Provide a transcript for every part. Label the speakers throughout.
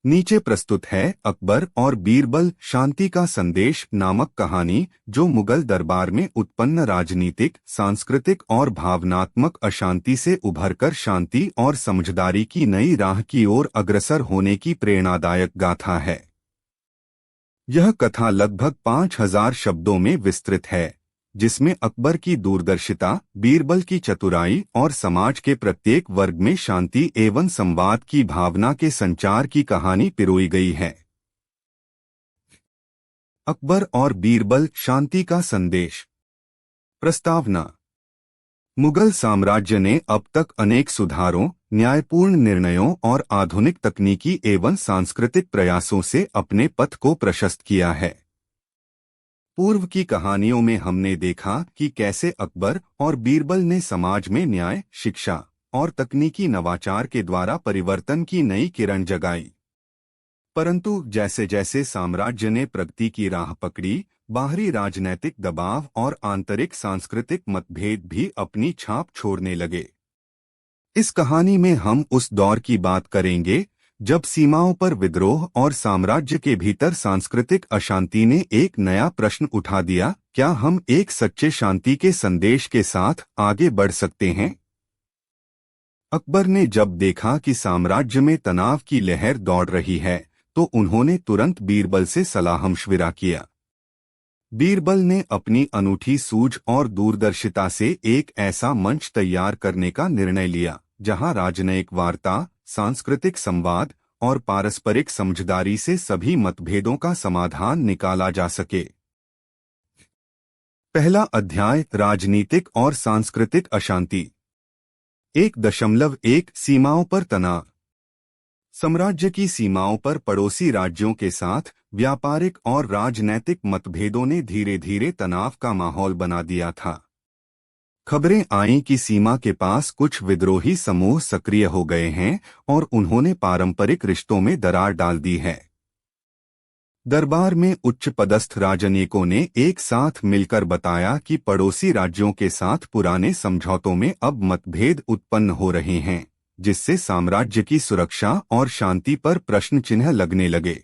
Speaker 1: नीचे प्रस्तुत है अकबर और बीरबल शांति का संदेश नामक कहानी, जो मुगल दरबार में उत्पन्न राजनीतिक, सांस्कृतिक और भावनात्मक अशांति से उभरकर शांति और समझदारी की नई राह की ओर अग्रसर होने की प्रेरणादायक गाथा है। यह कथा लगभग 5000 शब्दों में विस्तृत है, जिसमें अकबर की दूरदर्शिता, बीरबल की चतुराई और समाज के प्रत्येक वर्ग में शांति एवं संवाद की भावना के संचार की कहानी पिरोई गई है। अकबर और बीरबल शांति का संदेश। प्रस्तावना। मुगल साम्राज्य ने अब तक अनेक सुधारों, न्यायपूर्ण निर्णयों और आधुनिक तकनीकी एवं सांस्कृतिक प्रयासों से अपने पथ को प्रशस्त किया है। पूर्व की कहानियों में हमने देखा कि कैसे अकबर और बीरबल ने समाज में न्याय, शिक्षा और तकनीकी नवाचार के द्वारा परिवर्तन की नई किरण जगाई। परंतु जैसे जैसे साम्राज्य ने प्रगति की राह पकड़ी, बाहरी राजनैतिक दबाव और आंतरिक सांस्कृतिक मतभेद भी अपनी छाप छोड़ने लगे। इस कहानी में हम उस दौर की बात करेंगे जब सीमाओं पर विद्रोह और साम्राज्य के भीतर सांस्कृतिक अशांति ने एक नया प्रश्न उठा दिया: क्या हम एक सच्चे शांति के संदेश के साथ आगे बढ़ सकते हैं? अकबर ने जब देखा कि साम्राज्य में तनाव की लहर दौड़ रही है, तो उन्होंने तुरंत बीरबल से सलाह-मशविरा किया। बीरबल ने अपनी अनूठी सूझ और दूरदर्शिता से एक ऐसा मंच तैयार करने का निर्णय लिया जहां राजनयिक वार्ता, सांस्कृतिक संवाद और पारस्परिक समझदारी से सभी मतभेदों का समाधान निकाला जा सके। पहला अध्याय: राजनीतिक और सांस्कृतिक अशांति। 1.1 सीमाओं पर तनाव। साम्राज्य की सीमाओं पर पड़ोसी राज्यों के साथ व्यापारिक और राजनैतिक मतभेदों ने धीरे धीरे तनाव का माहौल बना दिया था। खबरें आईं कि सीमा के पास कुछ विद्रोही समूह सक्रिय हो गए हैं और उन्होंने पारंपरिक रिश्तों में दरार डाल दी है। दरबार में उच्च पदस्थ राजनयिकों ने एक साथ मिलकर बताया कि पड़ोसी राज्यों के साथ पुराने समझौतों में अब मतभेद उत्पन्न हो रहे हैं, जिससे साम्राज्य की सुरक्षा और शांति पर प्रश्न चिन्ह लगने लगे।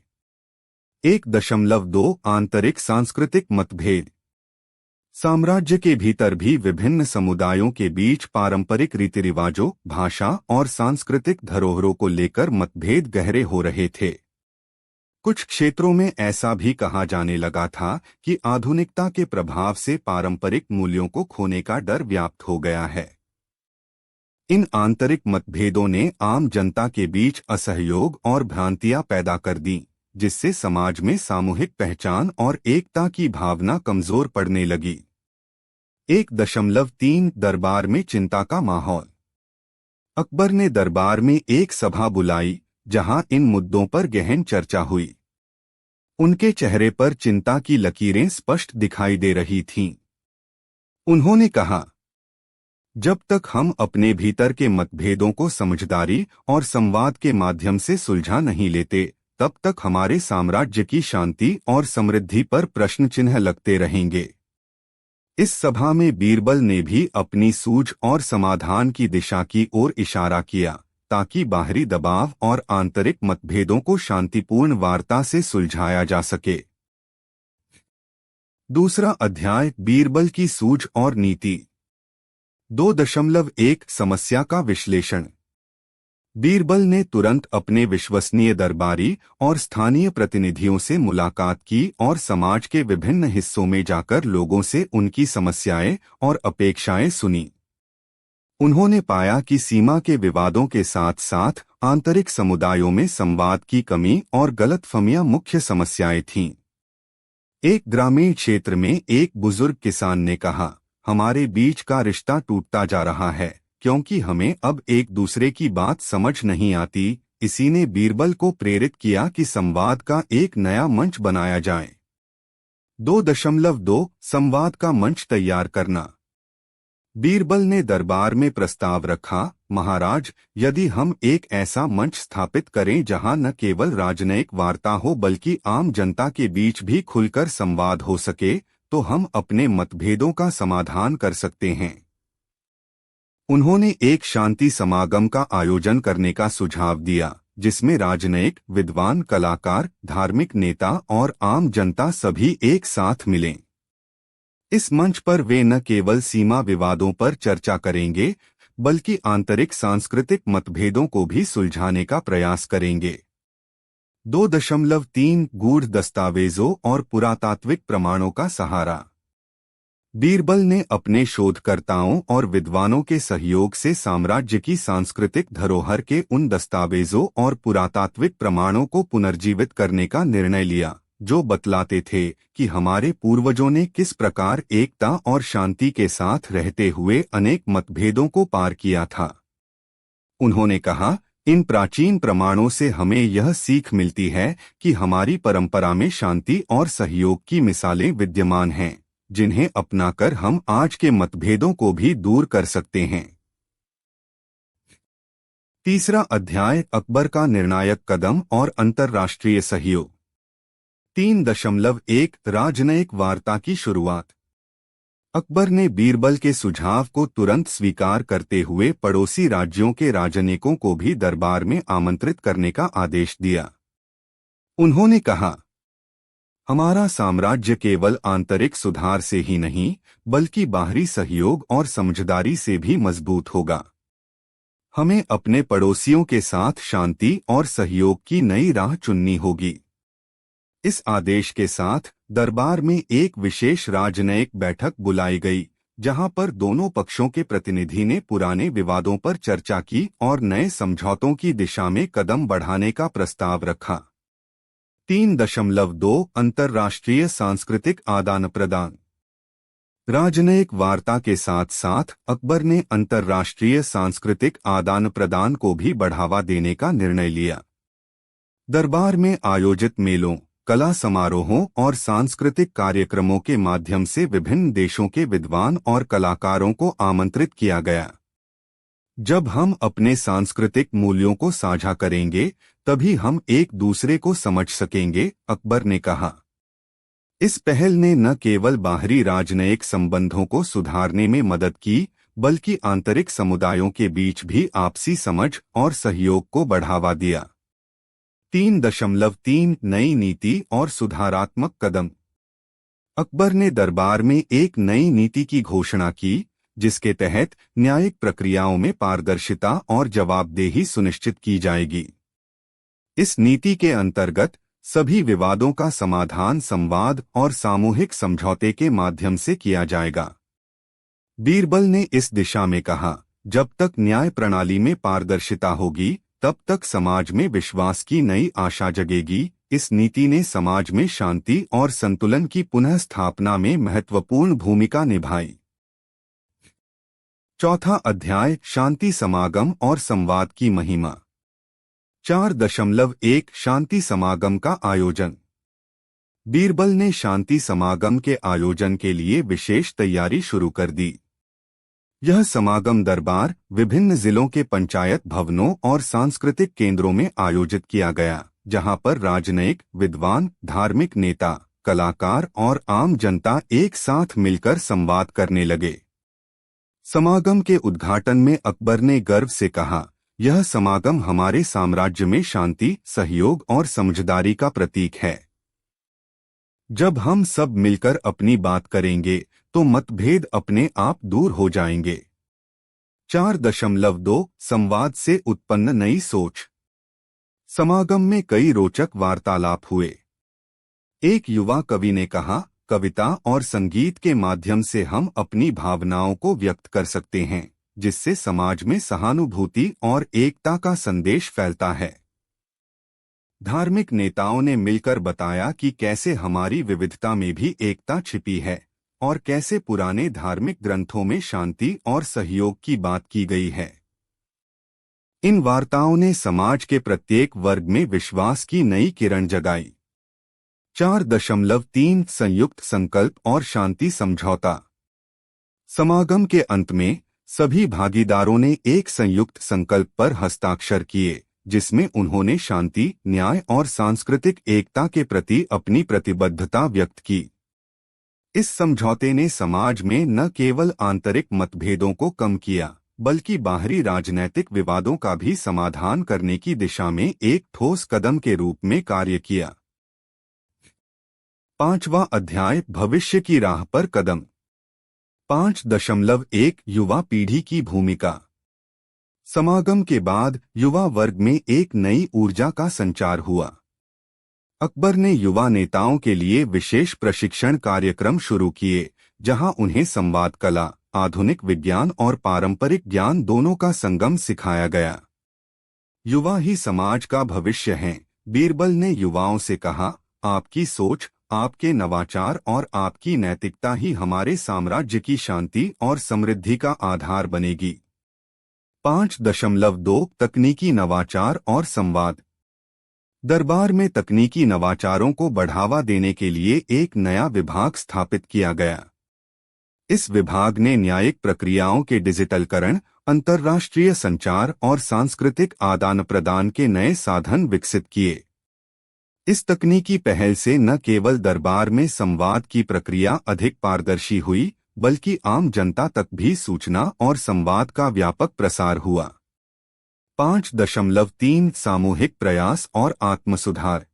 Speaker 1: 1.2 आंतरिक सांस्कृतिक मतभेद। साम्राज्य के भीतर भी विभिन्न समुदायों के बीच पारंपरिक रीति रिवाजों, भाषा और सांस्कृतिक धरोहरों को लेकर मतभेद गहरे हो रहे थे। कुछ क्षेत्रों में ऐसा भी कहा जाने लगा था कि आधुनिकता के प्रभाव से पारंपरिक मूल्यों को खोने का डर व्याप्त हो गया है। इन आंतरिक मतभेदों ने आम जनता के बीच असहयोग और भ्रांतियां पैदा कर दी, जिससे समाज में सामूहिक पहचान और एकता की भावना कमजोर पड़ने लगी। 1.3 दरबार में चिंता का माहौल। अकबर ने दरबार में एक सभा बुलाई जहां इन मुद्दों पर गहन चर्चा हुई। उनके चेहरे पर चिंता की लकीरें स्पष्ट दिखाई दे रही थीं। उन्होंने कहा, जब तक हम अपने भीतर के मतभेदों को समझदारी और संवाद के माध्यम से सुलझा नहीं लेते, तब तक हमारे साम्राज्य की शांति और समृद्धि पर प्रश्न चिन्ह लगते रहेंगे। इस सभा में बीरबल ने भी अपनी सूझ और समाधान की दिशा की ओर इशारा किया, ताकि बाहरी दबाव और आंतरिक मतभेदों को शांतिपूर्ण वार्ता से सुलझाया जा सके। दूसरा अध्याय: बीरबल की सूझ और नीति। 2.1 समस्या का विश्लेषण। बीरबल ने तुरंत अपने विश्वसनीय दरबारी और स्थानीय प्रतिनिधियों से मुलाकात की और समाज के विभिन्न हिस्सों में जाकर लोगों से उनकी समस्याएं और अपेक्षाएं सुनी। उन्होंने पाया कि सीमा के विवादों के साथ साथ आंतरिक समुदायों में संवाद की कमी और गलतफहमियां मुख्य समस्याएं थीं। एक ग्रामीण क्षेत्र में एक बुजुर्ग किसान ने कहा, हमारे बीच का रिश्ता टूटता जा रहा है क्योंकि हमें अब एक दूसरे की बात समझ नहीं आती। इसी ने बीरबल को प्रेरित किया कि संवाद का एक नया मंच बनाया जाए। 2.2 संवाद का मंच तैयार करना। बीरबल ने दरबार में प्रस्ताव रखा, महाराज, यदि हम एक ऐसा मंच स्थापित करें जहां न केवल राजनयिक वार्ता हो बल्कि आम जनता के बीच भी खुलकर संवाद हो सके, तो हम अपने मतभेदों का समाधान कर सकते हैं। उन्होंने एक शांति समागम का आयोजन करने का सुझाव दिया, जिसमें राजनयिक, विद्वान, कलाकार, धार्मिक नेता और आम जनता सभी एक साथ मिलें। इस मंच पर वे न केवल सीमा विवादों पर चर्चा करेंगे, बल्कि आंतरिक सांस्कृतिक मतभेदों को भी सुलझाने का प्रयास करेंगे। 2.3 गूढ़ दस्तावेजों और पुरातात्विक प्रमाणों का सहारा। बीरबल ने अपने शोधकर्ताओं और विद्वानों के सहयोग से साम्राज्य की सांस्कृतिक धरोहर के उन दस्तावेजों और पुरातात्विक प्रमाणों को पुनर्जीवित करने का निर्णय लिया, जो बतलाते थे कि हमारे पूर्वजों ने किस प्रकार एकता और शांति के साथ रहते हुए अनेक मतभेदों को पार किया था। उन्होंने कहा, इन प्राचीन प्रमाणों से हमें यह सीख मिलती है कि हमारी परंपरा में शांति और सहयोग की मिसालें विद्यमान हैं, जिन्हें अपनाकर हम आज के मतभेदों को भी दूर कर सकते हैं। तीसरा अध्याय, अकबर का निर्णायक कदम और अंतर्राष्ट्रीय सहयोग। 3.1 राजनयिक वार्ता की शुरुआत। अकबर ने बीरबल के सुझाव को तुरंत स्वीकार करते हुए पड़ोसी राज्यों के राजनयिकों को भी दरबार में आमंत्रित करने का आदेश दिया। उन्होंने कहा, हमारा साम्राज्य केवल आंतरिक सुधार से ही नहीं, बल्कि बाहरी सहयोग और समझदारी से भी मजबूत होगा। हमें अपने पड़ोसियों के साथ शांति और सहयोग की नई राह चुननी होगी। इस आदेश के साथ दरबार में एक विशेष राजनयिक बैठक बुलाई गई, जहां पर दोनों पक्षों के प्रतिनिधि ने पुराने विवादों पर चर्चा की और नए समझौतों की दिशा में कदम बढ़ाने का प्रस्ताव रखा। 3.2 अंतर्राष्ट्रीय सांस्कृतिक आदान प्रदान। राजनयिक वार्ता के साथ साथ अकबर ने अंतर्राष्ट्रीय सांस्कृतिक आदान प्रदान को भी बढ़ावा देने का निर्णय लिया। दरबार में आयोजित मेलों, कला समारोहों और सांस्कृतिक कार्यक्रमों के माध्यम से विभिन्न देशों के विद्वान और कलाकारों को आमंत्रित किया गया। जब हम अपने सांस्कृतिक मूल्यों को साझा करेंगे, तभी हम एक दूसरे को समझ सकेंगे, अकबर ने कहा। इस पहल ने न केवल बाहरी राजनयिक संबंधों को सुधारने में मदद की, बल्कि आंतरिक समुदायों के बीच भी आपसी समझ और सहयोग को बढ़ावा दिया। 3.3 नई नीति और सुधारात्मक कदम। अकबर ने दरबार में एक नई नीति की घोषणा की, जिसके तहत न्यायिक प्रक्रियाओं में पारदर्शिता और जवाबदेही सुनिश्चित की जाएगी। इस नीति के अंतर्गत सभी विवादों का समाधान संवाद और सामूहिक समझौते के माध्यम से किया जाएगा। बीरबल ने इस दिशा में कहा, जब तक न्याय प्रणाली में पारदर्शिता होगी, तब तक समाज में विश्वास की नई आशा जगेगी। इस नीति ने समाज में शांति और संतुलन की पुनः स्थापना में महत्वपूर्ण भूमिका निभाई। चौथा अध्याय, शांति समागम और संवाद की महिमा। 4.1 शांति समागम का आयोजन। बीरबल ने शांति समागम के आयोजन के लिए विशेष तैयारी शुरू कर दी। यह समागम दरबार, विभिन्न जिलों के पंचायत भवनों और सांस्कृतिक केंद्रों में आयोजित किया गया, जहां पर राजनयिक, विद्वान, धार्मिक नेता, कलाकार और आम जनता एक साथ मिलकर संवाद करने लगे। समागम के उद्घाटन में अकबर ने गर्व से कहा, यह समागम हमारे साम्राज्य में शांति, सहयोग और समझदारी का प्रतीक है। जब हम सब मिलकर अपनी बात करेंगे, तो मतभेद अपने आप दूर हो जाएंगे। 4.2 संवाद से उत्पन्न नई सोच। समागम में कई रोचक वार्तालाप हुए। एक युवा कवि ने कहा, कविता और संगीत के माध्यम से हम अपनी भावनाओं को व्यक्त कर सकते हैं, जिससे समाज में सहानुभूति और एकता का संदेश फैलता है। धार्मिक नेताओं ने मिलकर बताया कि कैसे हमारी विविधता में भी एकता छिपी है और कैसे पुराने धार्मिक ग्रंथों में शांति और सहयोग की बात की गई है। इन वार्ताओं ने समाज के प्रत्येक वर्ग में विश्वास की नई किरण जगाई। 4.3 संयुक्त संकल्प और शांति समझौता। समागम के अंत में सभी भागीदारों ने एक संयुक्त संकल्प पर हस्ताक्षर किए, जिसमें उन्होंने शांति, न्याय और सांस्कृतिक एकता के प्रति अपनी प्रतिबद्धता व्यक्त की। इस समझौते ने समाज में न केवल आंतरिक मतभेदों को कम किया, बल्कि बाहरी राजनैतिक विवादों का भी समाधान करने की दिशा में एक ठोस कदम के रूप में कार्य किया। 5वां अध्याय, भविष्य की राह पर कदम। 5.1 युवा पीढ़ी की भूमिका। समागम के बाद युवा वर्ग में एक नई ऊर्जा का संचार हुआ। अकबर ने युवा नेताओं के लिए विशेष प्रशिक्षण कार्यक्रम शुरू किए, जहां उन्हें संवाद कला, आधुनिक विज्ञान और पारंपरिक ज्ञान दोनों का संगम सिखाया गया। युवा ही समाज का भविष्य हैं, बीरबल ने युवाओं से कहा। आपकी सोच, आपके नवाचार और आपकी नैतिकता ही हमारे साम्राज्य की शांति और समृद्धि का आधार बनेगी। 5.2 तकनीकी नवाचार और संवाद। दरबार में तकनीकी नवाचारों को बढ़ावा देने के लिए एक नया विभाग स्थापित किया गया। इस विभाग ने न्यायिक प्रक्रियाओं के डिजिटलकरण, अंतर्राष्ट्रीय संचार और सांस्कृतिक आदान प्रदान के नए साधन विकसित किए। इस तकनीकी पहल से न केवल दरबार में संवाद की प्रक्रिया अधिक पारदर्शी हुई, बल्कि आम जनता तक भी सूचना और संवाद का व्यापक प्रसार हुआ। 5.3 सामूहिक प्रयास और आत्मसुधार।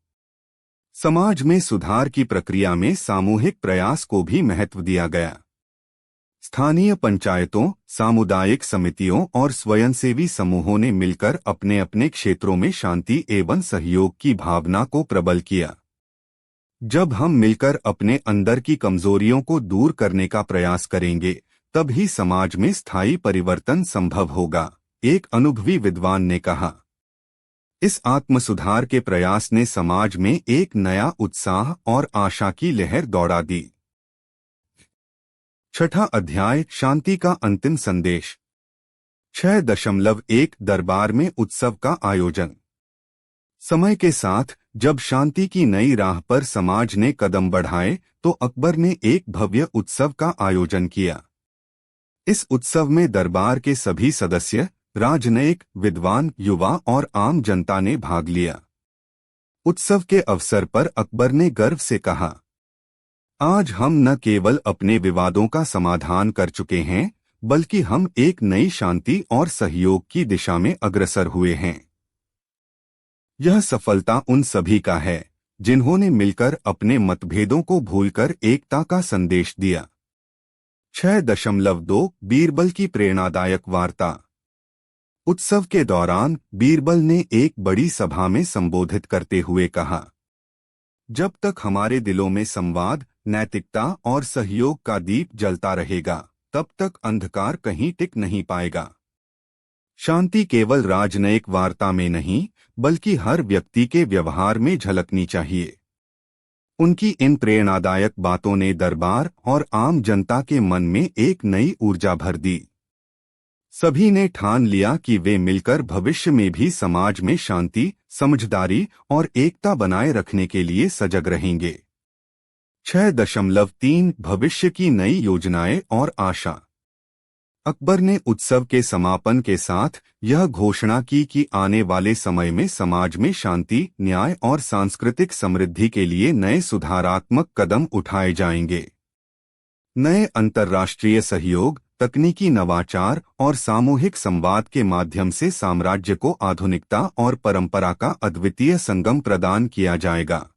Speaker 1: समाज में सुधार की प्रक्रिया में सामूहिक प्रयास को भी महत्व दिया गया। स्थानीय पंचायतों, सामुदायिक समितियों और स्वयंसेवी समूहों ने मिलकर अपने अपने क्षेत्रों में शांति एवं सहयोग की भावना को प्रबल किया। जब हम मिलकर अपने अंदर की कमजोरियों को दूर करने का प्रयास करेंगे, तब ही समाज में स्थायी परिवर्तन संभव होगा, एक अनुभवी विद्वान ने कहा। इस आत्मसुधार के प्रयास ने समाज में एक नया उत्साह और आशा की लहर दौड़ा दी। 6वां अध्याय, शांति का अंतिम संदेश। 6.1 दरबार में उत्सव का आयोजन। समय के साथ जब शांति की नई राह पर समाज ने कदम बढ़ाए, तो अकबर ने एक भव्य उत्सव का आयोजन किया। इस उत्सव में दरबार के सभी सदस्य, राजनयिक, विद्वान, युवा और आम जनता ने भाग लिया। उत्सव के अवसर पर अकबर ने गर्व से कहा, आज हम न केवल अपने विवादों का समाधान कर चुके हैं, बल्कि हम एक नई शांति और सहयोग की दिशा में अग्रसर हुए हैं। यह सफलता उन सभी का है जिन्होंने मिलकर अपने मतभेदों को भूलकर एकता का संदेश दिया। 6.2 बीरबल की प्रेरणादायक वार्ता। उत्सव के दौरान बीरबल ने एक बड़ी सभा में संबोधित करते हुए कहा, जब तक हमारे दिलों में संवाद, नैतिकता और सहयोग का दीप जलता रहेगा, तब तक अंधकार कहीं टिक नहीं पाएगा। शांति केवल राजनयिक वार्ता में नहीं, बल्कि हर व्यक्ति के व्यवहार में झलकनी चाहिए। उनकी इन प्रेरणादायक बातों ने दरबार और आम जनता के मन में एक नई ऊर्जा भर दी। सभी ने ठान लिया कि वे मिलकर भविष्य में भी समाज में शांति, समझदारी और एकता बनाए रखने के लिए सजग रहेंगे। 6.3 भविष्य की नई योजनाएं और आशा। अकबर ने उत्सव के समापन के साथ यह घोषणा की कि आने वाले समय में समाज में शांति, न्याय और सांस्कृतिक समृद्धि के लिए नए सुधारात्मक कदम उठाए जाएंगे। नए अंतर्राष्ट्रीय सहयोग, तकनीकी नवाचार और सामूहिक संवाद के माध्यम से साम्राज्य को आधुनिकता और परंपरा का अद्वितीय संगम प्रदान किया जाएगा।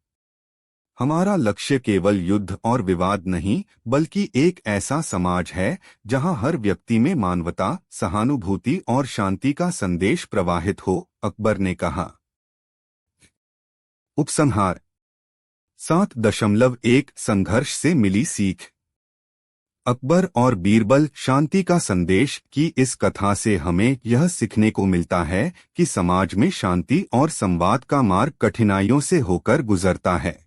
Speaker 1: हमारा लक्ष्य केवल युद्ध और विवाद नहीं, बल्कि एक ऐसा समाज है जहां हर व्यक्ति में मानवता, सहानुभूति और शांति का संदेश प्रवाहित हो, अकबर ने कहा। उपसंहार। 7.1 संघर्ष से मिली सीख। अकबर और बीरबल, शांति का संदेश की इस कथा से हमें यह सीखने को मिलता है कि समाज में शांति और संवाद का मार्ग कठिनाइयों से होकर गुजरता है।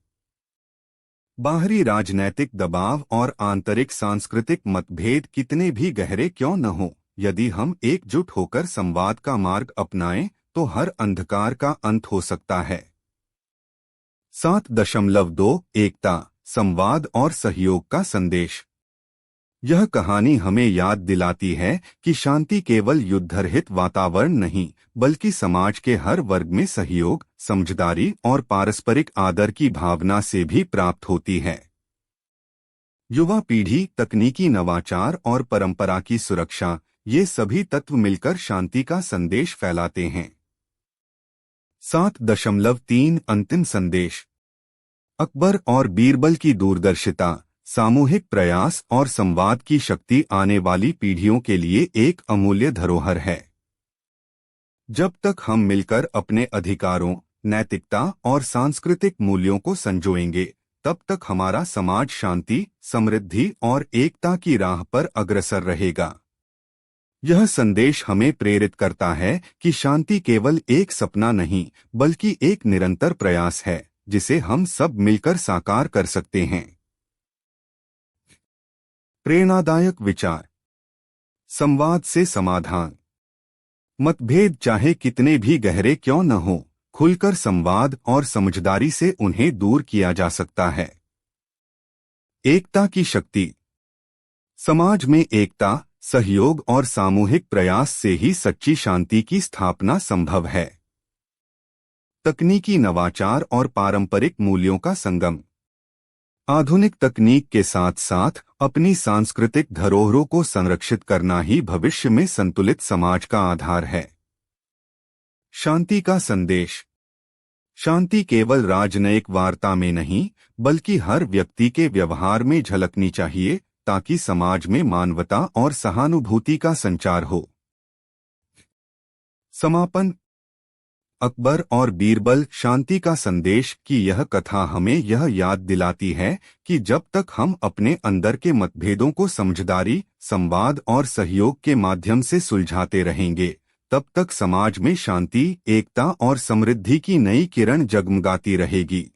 Speaker 1: बाहरी राजनैतिक दबाव और आंतरिक सांस्कृतिक मतभेद कितने भी गहरे क्यों न हो, यदि हम एकजुट होकर संवाद का मार्ग अपनाएं, तो हर अंधकार का अंत हो सकता है। 7.2 एकता, संवाद और सहयोग का संदेश। यह कहानी हमें याद दिलाती है कि शांति केवल युद्धरहित वातावरण नहीं, बल्कि समाज के हर वर्ग में सहयोग, समझदारी और पारस्परिक आदर की भावना से भी प्राप्त होती है। युवा पीढ़ी, तकनीकी नवाचार और परंपरा की सुरक्षा, ये सभी तत्व मिलकर शांति का संदेश फैलाते हैं। 7.3 अंतिम संदेश। अकबर और बीरबल की दूरदर्शिता, सामूहिक प्रयास और संवाद की शक्ति आने वाली पीढ़ियों के लिए एक अमूल्य धरोहर है। जब तक हम मिलकर अपने अधिकारों, नैतिकता और सांस्कृतिक मूल्यों को संजोएंगे, तब तक हमारा समाज शांति, समृद्धि और एकता की राह पर अग्रसर रहेगा। यह संदेश हमें प्रेरित करता है कि शांति केवल एक सपना नहीं, बल्कि एक निरंतर प्रयास है, जिसे हम सब मिलकर साकार कर सकते हैं। प्रेरणादायक विचार। संवाद से समाधान। मतभेद चाहे कितने भी गहरे क्यों न हो, खुलकर संवाद और समझदारी से उन्हें दूर किया जा सकता है। एकता की शक्ति। समाज में एकता, सहयोग और सामूहिक प्रयास से ही सच्ची शांति की स्थापना संभव है। तकनीकी नवाचार और पारंपरिक मूल्यों का संगम। आधुनिक तकनीक के साथ साथ अपनी सांस्कृतिक धरोहरों को संरक्षित करना ही भविष्य में संतुलित समाज का आधार है। शांति का संदेश। शांति केवल राजनयिक वार्ता में नहीं, बल्कि हर व्यक्ति के व्यवहार में झलकनी चाहिए, ताकि समाज में मानवता और सहानुभूति का संचार हो। समापन। अकबर और बीरबल शांति का संदेश की यह कथा हमें यह याद दिलाती है कि जब तक हम अपने अंदर के मतभेदों को समझदारी, संवाद और सहयोग के माध्यम से सुलझाते रहेंगे, तब तक समाज में शांति, एकता और समृद्धि की नई किरण जगमगाती रहेगी।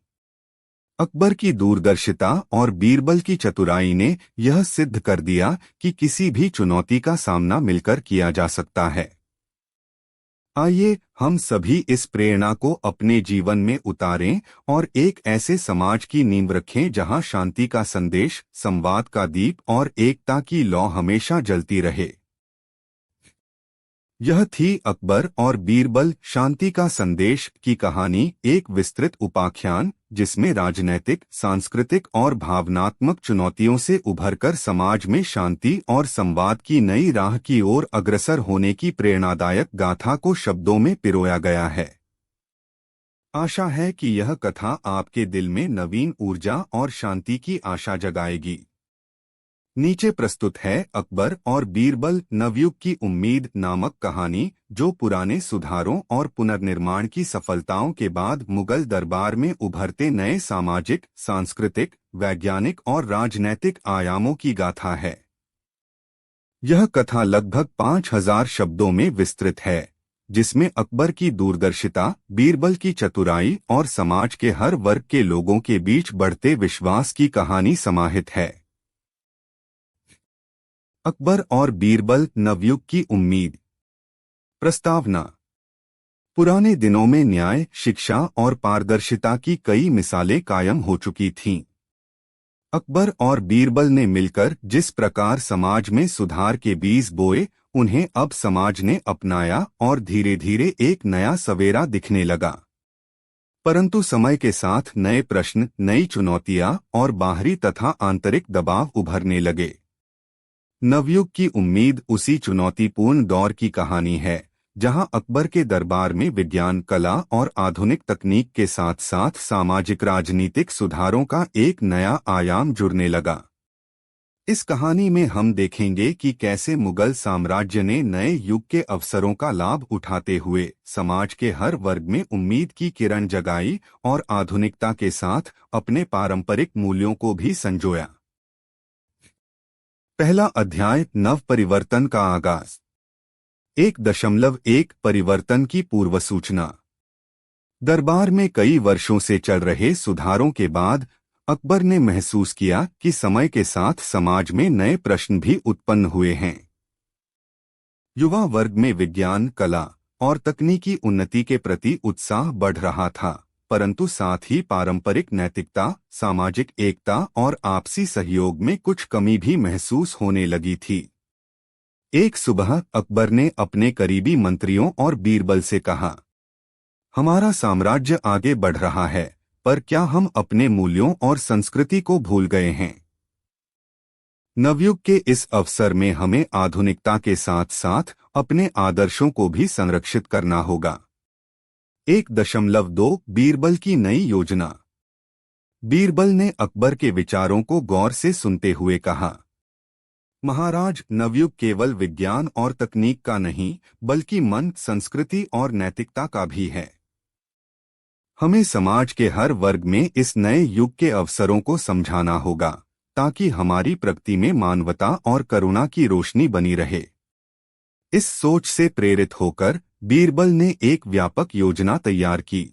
Speaker 1: अकबर की दूरदर्शिता और बीरबल की चतुराई ने यह सिद्ध कर दिया कि किसी भी चुनौती का सामना मिलकर किया जा सकता है। आइए हम सभी इस प्रेरणा को अपने जीवन में उतारें और एक ऐसे समाज की नींव रखें जहां शांति का संदेश, संवाद का दीप और एकता की लौ हमेशा जलती रहे। यह थी अकबर और बीरबल शांति का संदेश की कहानी, एक विस्तृत उपाख्यान जिसमें राजनैतिक, सांस्कृतिक और भावनात्मक चुनौतियों से उभरकर समाज में शांति और संवाद की नई राह की ओर अग्रसर होने की प्रेरणादायक गाथा को शब्दों में पिरोया गया है। आशा है कि यह कथा आपके दिल में नवीन ऊर्जा और शांति की आशा जगाएगी। नीचे प्रस्तुत है अकबर और बीरबल नवयुग की उम्मीद नामक कहानी, जो पुराने सुधारों और पुनर्निर्माण की सफलताओं के बाद मुगल दरबार में उभरते नए सामाजिक, सांस्कृतिक, वैज्ञानिक और राजनैतिक आयामों की गाथा है। यह कथा लगभग 5000 शब्दों में विस्तृत है, जिसमें अकबर की दूरदर्शिता, बीरबल की चतुराई और समाज के हर वर्ग के लोगों के बीच बढ़ते विश्वास की कहानी समाहित है। अकबर और बीरबल नवयुग की उम्मीद। प्रस्तावना। पुराने दिनों में न्याय, शिक्षा और पारदर्शिता की कई मिसालें कायम हो चुकी थीं। अकबर और बीरबल ने मिलकर जिस प्रकार समाज में सुधार के बीज बोए, उन्हें अब समाज ने अपनाया और धीरे धीरे एक नया सवेरा दिखने लगा। परंतु समय के साथ नए प्रश्न, नई चुनौतियां और बाहरी तथा आंतरिक दबाव उभरने लगे। नवयुग की उम्मीद उसी चुनौतीपूर्ण दौर की कहानी है, जहां अकबर के दरबार में विज्ञान, कला और आधुनिक तकनीक के साथ साथ सामाजिक राजनीतिक सुधारों का एक नया आयाम जुड़ने लगा। इस कहानी में हम देखेंगे कि कैसे मुगल साम्राज्य ने नए युग के अवसरों का लाभ उठाते हुए समाज के हर वर्ग में उम्मीद की किरण जगाई और आधुनिकता के साथ अपने पारंपरिक मूल्यों को भी संजोया। पहला अध्याय, नव परिवर्तन का आगाज। 1.1 परिवर्तन की पूर्व सूचना। दरबार में कई वर्षों से चल रहे सुधारों के बाद अकबर ने महसूस किया कि समय के साथ समाज में नए प्रश्न भी उत्पन्न हुए हैं। युवा वर्ग में विज्ञान, कला और तकनीकी उन्नति के प्रति उत्साह बढ़ रहा था, परंतु साथ ही पारंपरिक नैतिकता, सामाजिक एकता और आपसी सहयोग में कुछ कमी भी महसूस होने लगी थी। एक सुबह अकबर ने अपने करीबी मंत्रियों और बीरबल से कहा, हमारा साम्राज्य आगे बढ़ रहा है, पर क्या हम अपने मूल्यों और संस्कृति को भूल गए हैं? नवयुग के इस अवसर में हमें आधुनिकता के साथ साथ अपने आदर्शों को भी संरक्षित करना होगा। 1.2 बीरबल की नई योजना। बीरबल ने अकबर के विचारों को गौर से सुनते हुए कहा, महाराज, नवयुग केवल विज्ञान और तकनीक का नहीं बल्कि मन, संस्कृति और नैतिकता का भी है। हमें समाज के हर वर्ग में इस नए युग के अवसरों को समझाना होगा ताकि हमारी प्रगति में मानवता और करुणा की रोशनी बनी रहे। इस सोच से प्रेरित होकर बीरबल ने एक व्यापक योजना तैयार की।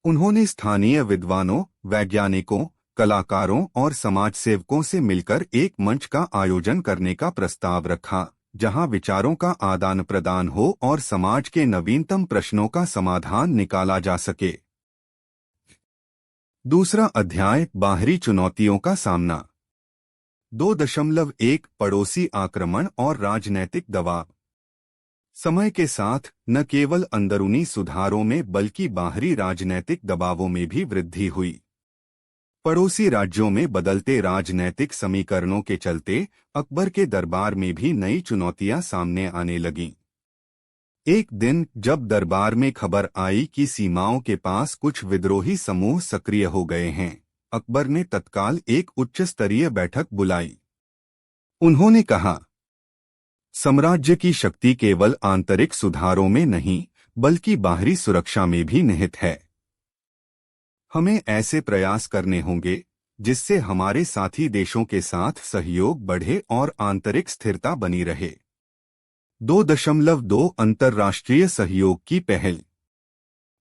Speaker 1: उन्होंने स्थानीय विद्वानों, वैज्ञानिकों, कलाकारों और समाजसेवकों से मिलकर एक मंच का आयोजन करने का प्रस्ताव रखा, जहां विचारों का आदान प्रदान हो और समाज के नवीनतम प्रश्नों का समाधान निकाला जा सके। दूसरा अध्याय, बाहरी चुनौतियों का सामना। 2.1 पड़ोसी आक्रमण और राजनैतिक दबाव। समय के साथ न केवल अंदरूनी सुधारों में बल्कि बाहरी राजनैतिक दबावों में भी वृद्धि हुई। पड़ोसी राज्यों में बदलते राजनैतिक समीकरणों के चलते अकबर के दरबार में भी नई चुनौतियां सामने आने लगीं। एक दिन जब दरबार में खबर आई कि सीमाओं के पास कुछ विद्रोही समूह सक्रिय हो गए हैं, अकबर ने तत्काल एक उच्च स्तरीय बैठक बुलाई। उन्होंने कहा, साम्राज्य की शक्ति केवल आंतरिक सुधारों में नहीं बल्कि बाहरी सुरक्षा में भी निहित है। हमें ऐसे प्रयास करने होंगे जिससे हमारे साथी देशों के साथ सहयोग बढ़े और आंतरिक स्थिरता बनी रहे। 2.2 अंतर्राष्ट्रीय सहयोग की पहल।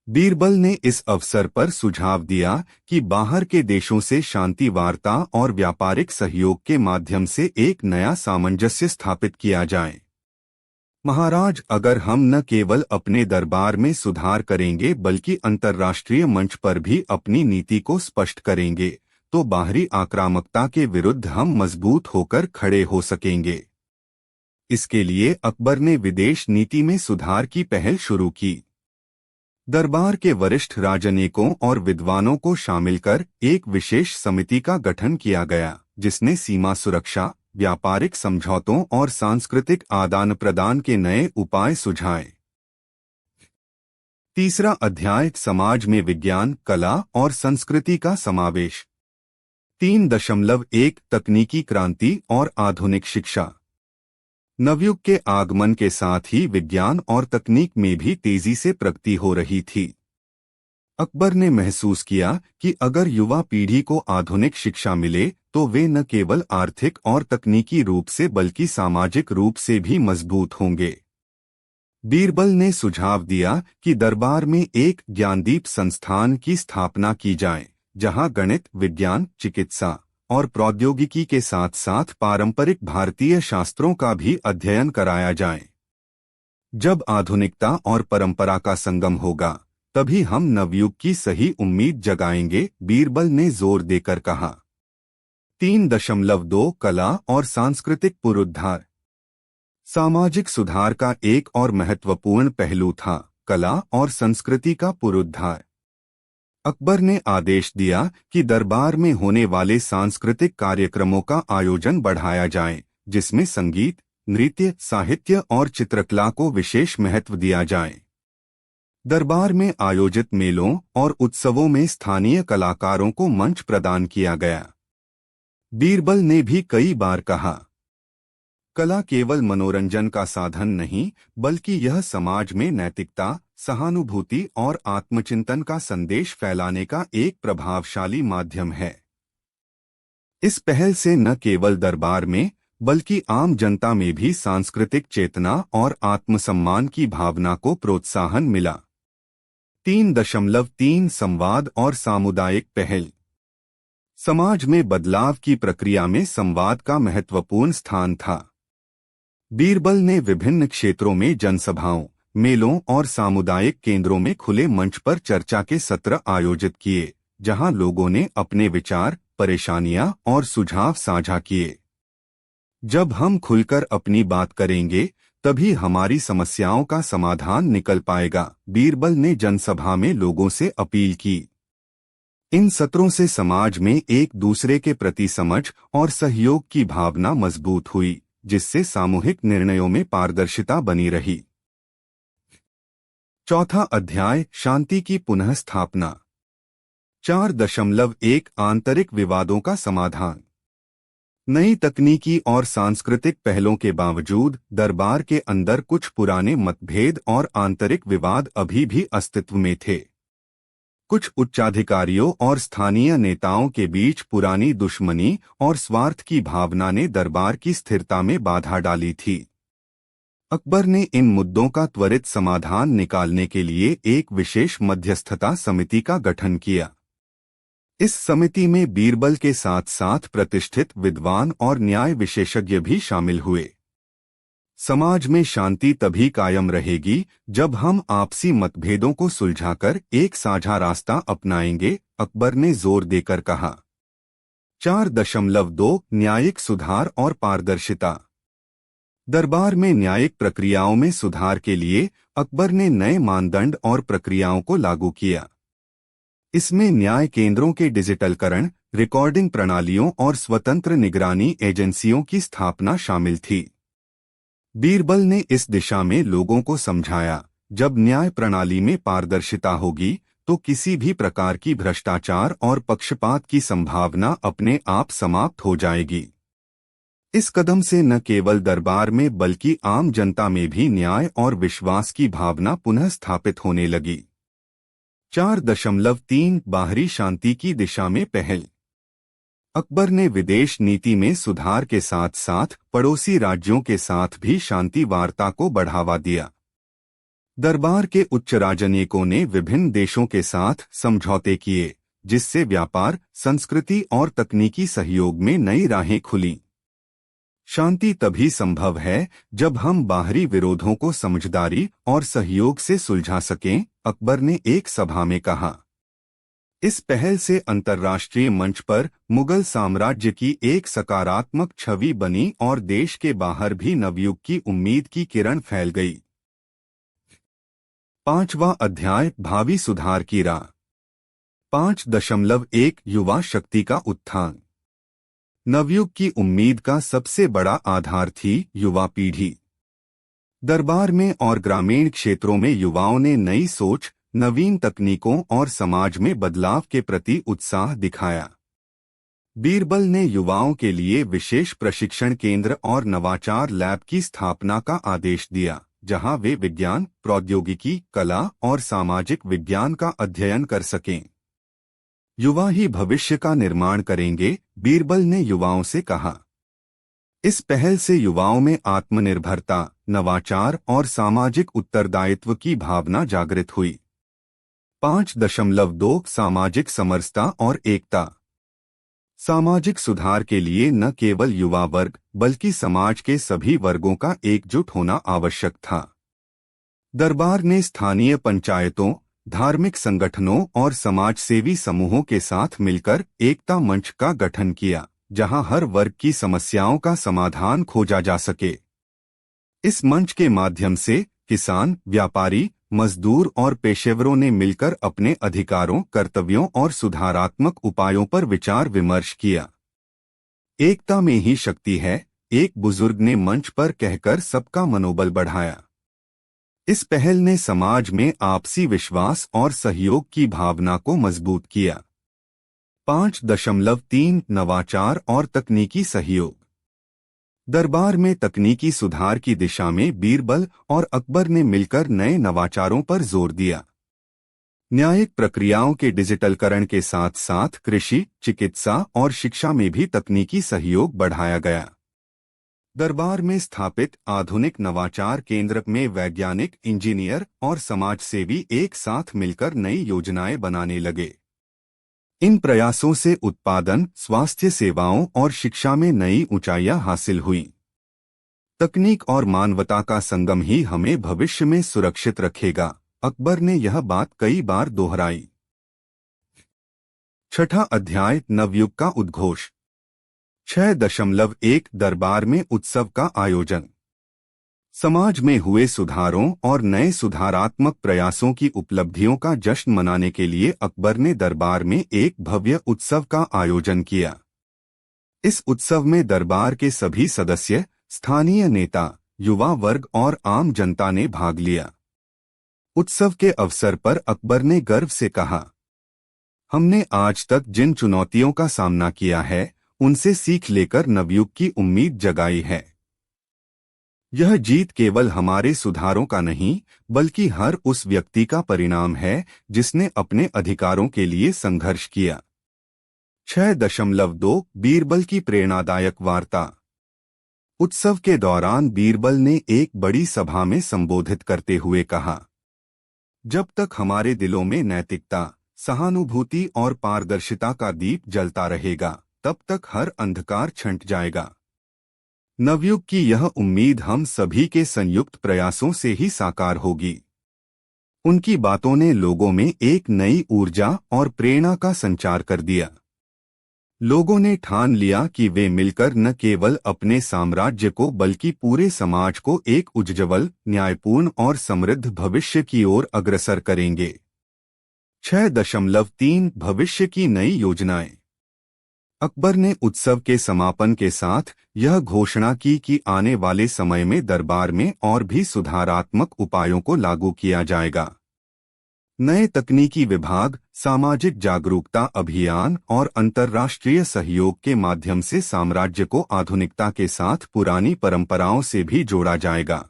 Speaker 1: बीरबल ने इस अवसर पर सुझाव दिया कि बाहर के देशों से शांति वार्ता और व्यापारिक सहयोग के माध्यम से एक नया सामंजस्य स्थापित किया जाए। महाराज, अगर हम न केवल अपने दरबार में सुधार करेंगे बल्कि अंतर्राष्ट्रीय मंच पर भी अपनी नीति को स्पष्ट करेंगे, तो बाहरी आक्रामकता के विरुद्ध हम मजबूत होकर खड़े हो सकेंगे। इसके लिए अकबर ने विदेश नीति में सुधार की पहल शुरू की। दरबार के वरिष्ठ राजनयिकों और विद्वानों को शामिल कर एक विशेष समिति का गठन किया गया, जिसने सीमा सुरक्षा, व्यापारिक समझौतों और सांस्कृतिक आदान प्रदान के नए उपाय सुझाए। तीसरा अध्याय, समाज में विज्ञान, कला और संस्कृति का समावेश। 3.1 तकनीकी क्रांति और आधुनिक शिक्षा। नवयुग के आगमन के साथ ही विज्ञान और तकनीक में भी तेजी से प्रगति हो रही थी। अकबर ने महसूस किया कि अगर युवा पीढ़ी को आधुनिक शिक्षा मिले तो वे न केवल आर्थिक और तकनीकी रूप से बल्कि सामाजिक रूप से भी मजबूत होंगे। बीरबल ने सुझाव दिया कि दरबार में एक ज्ञानदीप संस्थान की स्थापना की जाए, जहां गणित, विज्ञान, चिकित्सा और प्रौद्योगिकी के साथ साथ पारंपरिक भारतीय शास्त्रों का भी अध्ययन कराया जाए। जब आधुनिकता और परंपरा का संगम होगा, तभी हम नवयुग की सही उम्मीद जगाएंगे, बीरबल ने जोर देकर कहा। 3.2 कला और सांस्कृतिक पुनरुद्धार। सामाजिक सुधार का एक और महत्वपूर्ण पहलू था कला और संस्कृति का पुनरुद्धार। अकबर ने आदेश दिया कि दरबार में होने वाले सांस्कृतिक कार्यक्रमों का आयोजन बढ़ाया जाए, जिसमें संगीत, नृत्य, साहित्य और चित्रकला को विशेष महत्व दिया जाए। दरबार में आयोजित मेलों और उत्सवों में स्थानीय कलाकारों को मंच प्रदान किया गया। बीरबल ने भी कई बार कहा, कला केवल मनोरंजन का साधन नहीं बल्कि यह समाज में नैतिकता, सहानुभूति और आत्मचिंतन का संदेश फैलाने का एक प्रभावशाली माध्यम है। इस पहल से न केवल दरबार में बल्कि आम जनता में भी सांस्कृतिक चेतना और आत्मसम्मान की भावना को प्रोत्साहन मिला। 3.3 संवाद और सामुदायिक पहल। समाज में बदलाव की प्रक्रिया में संवाद का महत्वपूर्ण स्थान था। बीरबल ने विभिन्न क्षेत्रों में जनसभाओं, मेलों और सामुदायिक केंद्रों में खुले मंच पर चर्चा के सत्र आयोजित किए, जहां लोगों ने अपने विचार, परेशानियां और सुझाव साझा किए। जब हम खुलकर अपनी बात करेंगे, तभी हमारी समस्याओं का समाधान निकल पाएगा, बीरबल ने जनसभा में लोगों से अपील की। इन सत्रों से समाज में एक दूसरे के प्रति समझ और सहयोग की भावना मजबूत हुई, जिससे सामूहिक निर्णयों में पारदर्शिता बनी रही। चौथा अध्याय, शांति की पुनः स्थापना। 4.1 आंतरिक विवादों का समाधान। नई तकनीकी और सांस्कृतिक पहलों के बावजूद दरबार के अंदर कुछ पुराने मतभेद और आंतरिक विवाद अभी भी अस्तित्व में थे। कुछ उच्चाधिकारियों और स्थानीय नेताओं के बीच पुरानी दुश्मनी और स्वार्थ की भावना ने दरबार की स्थिरता में बाधा डाली थी। अकबर ने इन मुद्दों का त्वरित समाधान निकालने के लिए एक विशेष मध्यस्थता समिति का गठन किया। इस समिति में बीरबल के साथ साथ प्रतिष्ठित विद्वान और न्याय विशेषज्ञ भी शामिल हुए। समाज में शांति तभी कायम रहेगी जब हम आपसी मतभेदों को सुलझाकर एक साझा रास्ता अपनाएंगे, अकबर ने जोर देकर कहा। 4.2 न्यायिक सुधार और पारदर्शिता। दरबार में न्यायिक प्रक्रियाओं में सुधार के लिए अकबर ने नए मानदंड और प्रक्रियाओं को लागू किया। इसमें न्याय केंद्रों के डिजिटलकरण, रिकॉर्डिंग प्रणालियों और स्वतंत्र निगरानी एजेंसियों की स्थापना शामिल थी। बीरबल ने इस दिशा में लोगों को समझाया, जब न्याय प्रणाली में पारदर्शिता होगी तो किसी भी प्रकार की भ्रष्टाचार और पक्षपात की संभावना अपने आप समाप्त हो जाएगी। इस कदम से न केवल दरबार में बल्कि आम जनता में भी न्याय और विश्वास की भावना पुनः स्थापित होने लगी। 4.3 बाहरी शांति की दिशा में पहल। अकबर ने विदेश नीति में सुधार के साथ साथ पड़ोसी राज्यों के साथ भी शांति वार्ता को बढ़ावा दिया। दरबार के उच्च राजनयिकों ने विभिन्न देशों के साथ समझौते किए, जिससे व्यापार, संस्कृति और तकनीकी सहयोग में नई राहें खुलीं। शांति तभी संभव है जब हम बाहरी विरोधों को समझदारी और सहयोग से सुलझा सकें, अकबर ने एक सभा में कहा। इस पहल से अंतर्राष्ट्रीय मंच पर मुगल साम्राज्य की एक सकारात्मक छवि बनी और देश के बाहर भी नवयुग की उम्मीद की किरण फैल गई। 5वां अध्याय, भावी सुधार की राह। 5.1 युवा शक्ति का उत्थान। नवयुग की उम्मीद का सबसे बड़ा आधार थी युवा पीढ़ी। दरबार में और ग्रामीण क्षेत्रों में युवाओं ने नई सोच, नवीन तकनीकों और समाज में बदलाव के प्रति उत्साह दिखाया। बीरबल ने युवाओं के लिए विशेष प्रशिक्षण केंद्र और नवाचार लैब की स्थापना का आदेश दिया, जहां वे विज्ञान, प्रौद्योगिकी, कला और सामाजिक विज्ञान का अध्ययन कर सकें। युवा ही भविष्य का निर्माण करेंगे, बीरबल ने युवाओं से कहा। इस पहल से युवाओं में आत्मनिर्भरता, नवाचार और सामाजिक उत्तरदायित्व की भावना जागृत हुई। 5.2 सामाजिक समरसता और एकता। सामाजिक सुधार के लिए न केवल युवा वर्ग बल्कि समाज के सभी वर्गों का एकजुट होना आवश्यक था। दरबार ने स्थानीय पंचायतों, धार्मिक संगठनों और समाजसेवी समूहों के साथ मिलकर एकता मंच का गठन किया, जहां हर वर्ग की समस्याओं का समाधान खोजा जा सके। इस मंच के माध्यम से किसान, व्यापारी, मजदूर और पेशेवरों ने मिलकर अपने अधिकारों, कर्तव्यों और सुधारात्मक उपायों पर विचार विमर्श किया। एकता में ही शक्ति है, एक बुजुर्ग ने मंच पर कहकर सबका मनोबल बढ़ाया। इस पहल ने समाज में आपसी विश्वास और सहयोग की भावना को मजबूत किया। 5.3 नवाचार और तकनीकी सहयोग। दरबार में तकनीकी सुधार की दिशा में बीरबल और अकबर ने मिलकर नए नवाचारों पर जोर दिया। न्यायिक प्रक्रियाओं के डिजिटलकरण के साथ साथ कृषि, चिकित्सा और शिक्षा में भी तकनीकी सहयोग बढ़ाया गया। दरबार में स्थापित आधुनिक नवाचार केंद्र में वैज्ञानिक, इंजीनियर और समाजसेवी एक साथ मिलकर नई योजनाएं बनाने लगे। इन प्रयासों से उत्पादन, स्वास्थ्य सेवाओं और शिक्षा में नई ऊंचाइयां हासिल हुईं। तकनीक और मानवता का संगम ही हमें भविष्य में सुरक्षित रखेगा, अकबर ने यह बात कई बार दोहराई। 6वां अध्याय, नवयुग का उद्घोष। 6.1 दरबार में उत्सव का आयोजन। समाज में हुए सुधारों और नए सुधारात्मक प्रयासों की उपलब्धियों का जश्न मनाने के लिए अकबर ने दरबार में एक भव्य उत्सव का आयोजन किया। इस उत्सव में दरबार के सभी सदस्य, स्थानीय नेता, युवा वर्ग और आम जनता ने भाग लिया। उत्सव के अवसर पर अकबर ने गर्व से कहा, हमने आज तक जिन चुनौतियों का सामना किया है, उनसे सीख लेकर नवयुग की उम्मीद जगाई है। यह जीत केवल हमारे सुधारों का नहीं, बल्कि हर उस व्यक्ति का परिणाम है जिसने अपने अधिकारों के लिए संघर्ष किया। 6.2 बीरबल की प्रेरणादायक वार्ता। उत्सव के दौरान बीरबल ने एक बड़ी सभा में संबोधित करते हुए कहा, जब तक हमारे दिलों में नैतिकता, सहानुभूति और पारदर्शिता का दीप जलता रहेगा, तब तक हर अंधकार छंट जाएगा। नवयुग की यह उम्मीद हम सभी के संयुक्त प्रयासों से ही साकार होगी। उनकी बातों ने लोगों में एक नई ऊर्जा और प्रेरणा का संचार कर दिया। लोगों ने ठान लिया कि वे मिलकर न केवल अपने साम्राज्य को बल्कि पूरे समाज को एक उज्ज्वल, न्यायपूर्ण और समृद्ध भविष्य की ओर अग्रसर करेंगे। 6.3 भविष्य की नई योजनाएं। अकबर ने उत्सव के समापन के साथ यह घोषणा की कि आने वाले समय में दरबार में और भी सुधारात्मक उपायों को लागू किया जाएगा। नए तकनीकी विभाग, सामाजिक जागरूकता अभियान और अंतर्राष्ट्रीय सहयोग के माध्यम से साम्राज्य को आधुनिकता के साथ पुरानी परंपराओं से भी जोड़ा जाएगा।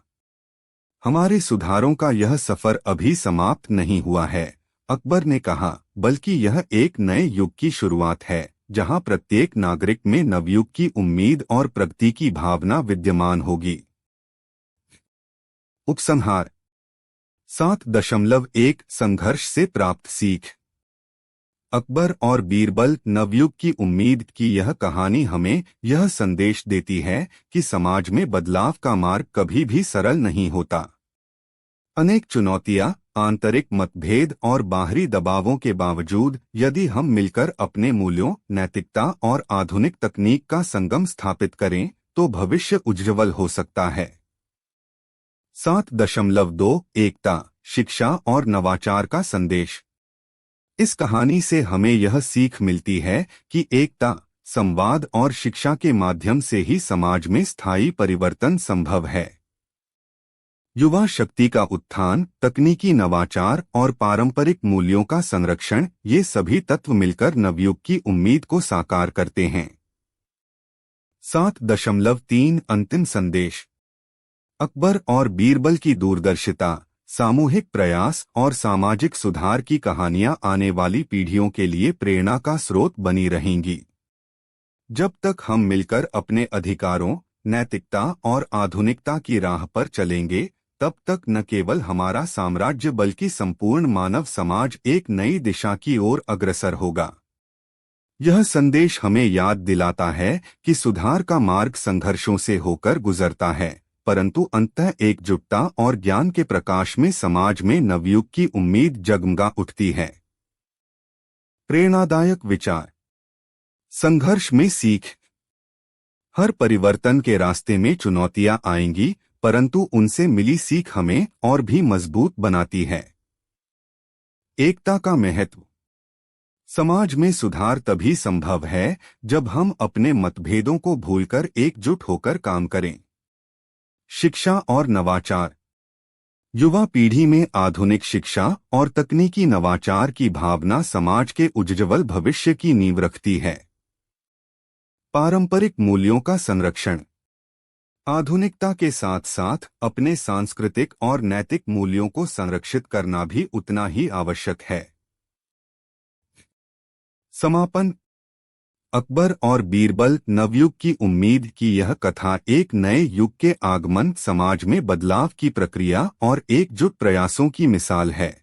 Speaker 1: हमारे सुधारों का यह सफर अभी समाप्त नहीं हुआ है, अकबर ने कहा, बल्कि यह एक नए युग की शुरुआत है, जहां प्रत्येक नागरिक में नवयुग की उम्मीद और प्रगति की भावना विद्यमान होगी। उपसंहार। 7.1 संघर्ष से प्राप्त सीख। अकबर और बीरबल नवयुग की उम्मीद की यह कहानी हमें यह संदेश देती है कि समाज में बदलाव का मार्ग कभी भी सरल नहीं होता। अनेक चुनौतियां, आंतरिक मतभेद और बाहरी दबावों के बावजूद यदि हम मिलकर अपने मूल्यों, नैतिकता और आधुनिक तकनीक का संगम स्थापित करें, तो भविष्य उज्ज्वल हो सकता है। 7.2 एकता, शिक्षा और नवाचार का संदेश। इस कहानी से हमें यह सीख मिलती है कि एकता, संवाद और शिक्षा के माध्यम से ही समाज में स्थायी परिवर्तन संभव है। युवा शक्ति का उत्थान, तकनीकी नवाचार और पारंपरिक मूल्यों का संरक्षण, ये सभी तत्व मिलकर नवयुग की उम्मीद को साकार करते हैं। 7.3 अंतिम संदेश। अकबर और बीरबल की दूरदर्शिता, सामूहिक प्रयास और सामाजिक सुधार की कहानियां आने वाली पीढ़ियों के लिए प्रेरणा का स्रोत बनी रहेंगी। जब तक हम मिलकर अपने अधिकारों, नैतिकता और आधुनिकता की राह पर चलेंगे, तब तक न केवल हमारा साम्राज्य बल्कि संपूर्ण मानव समाज एक नई दिशा की ओर अग्रसर होगा। यह संदेश हमें याद दिलाता है कि सुधार का मार्ग संघर्षों से होकर गुजरता है, परंतु अंततः एकजुटता और ज्ञान के प्रकाश में समाज में नवयुग की उम्मीद जगमगा उठती है। प्रेरणादायक विचार। संघर्ष में सीख। हर परिवर्तन के रास्ते में चुनौतियां आएंगी, परंतु उनसे मिली सीख हमें और भी मजबूत बनाती है। एकता का महत्व। समाज में सुधार तभी संभव है जब हम अपने मतभेदों को भूलकर एकजुट होकर काम करें। शिक्षा और नवाचार। युवा पीढ़ी में आधुनिक शिक्षा और तकनीकी नवाचार की भावना समाज के उज्ज्वल भविष्य की नींव रखती है। पारंपरिक मूल्यों का संरक्षण। आधुनिकता के साथ साथ अपने सांस्कृतिक और नैतिक मूल्यों को संरक्षित करना भी उतना ही आवश्यक है। समापन। अकबर और बीरबल नवयुग की उम्मीद की यह कथा एक नए युग के आगमन, समाज में बदलाव की प्रक्रिया और एकजुट प्रयासों की मिसाल है।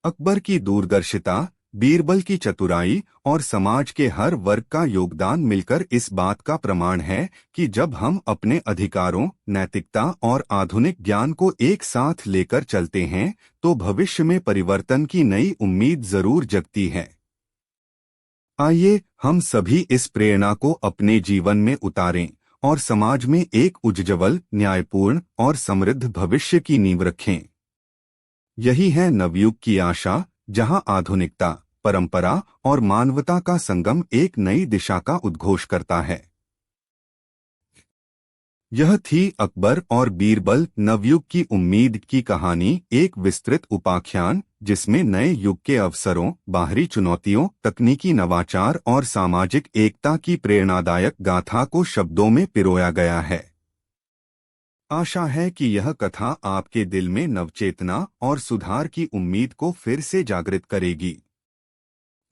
Speaker 1: अकबर की दूरदर्शिता, बीरबल की चतुराई और समाज के हर वर्ग का योगदान मिलकर इस बात का प्रमाण है कि जब हम अपने अधिकारों, नैतिकता और आधुनिक ज्ञान को एक साथ लेकर चलते हैं, तो भविष्य में परिवर्तन की नई उम्मीद जरूर जगती है। आइए हम सभी इस प्रेरणा को अपने जीवन में उतारें और समाज में एक उज्ज्वल, न्यायपूर्ण और समृद्ध भविष्य की नींव रखें। यही है नवयुग की आशा, जहां आधुनिकता, परंपरा और मानवता का संगम एक नई दिशा का उद्घोष करता है। यह थी अकबर और बीरबल नवयुग की उम्मीद की कहानी, एक विस्तृत उपाख्यान जिसमें नए युग के अवसरों, बाहरी चुनौतियों, तकनीकी नवाचार और सामाजिक एकता की प्रेरणादायक गाथा को शब्दों में पिरोया गया है। आशा है कि यह कथा आपके दिल में नवचेतना और सुधार की उम्मीद को फिर से जागृत करेगी।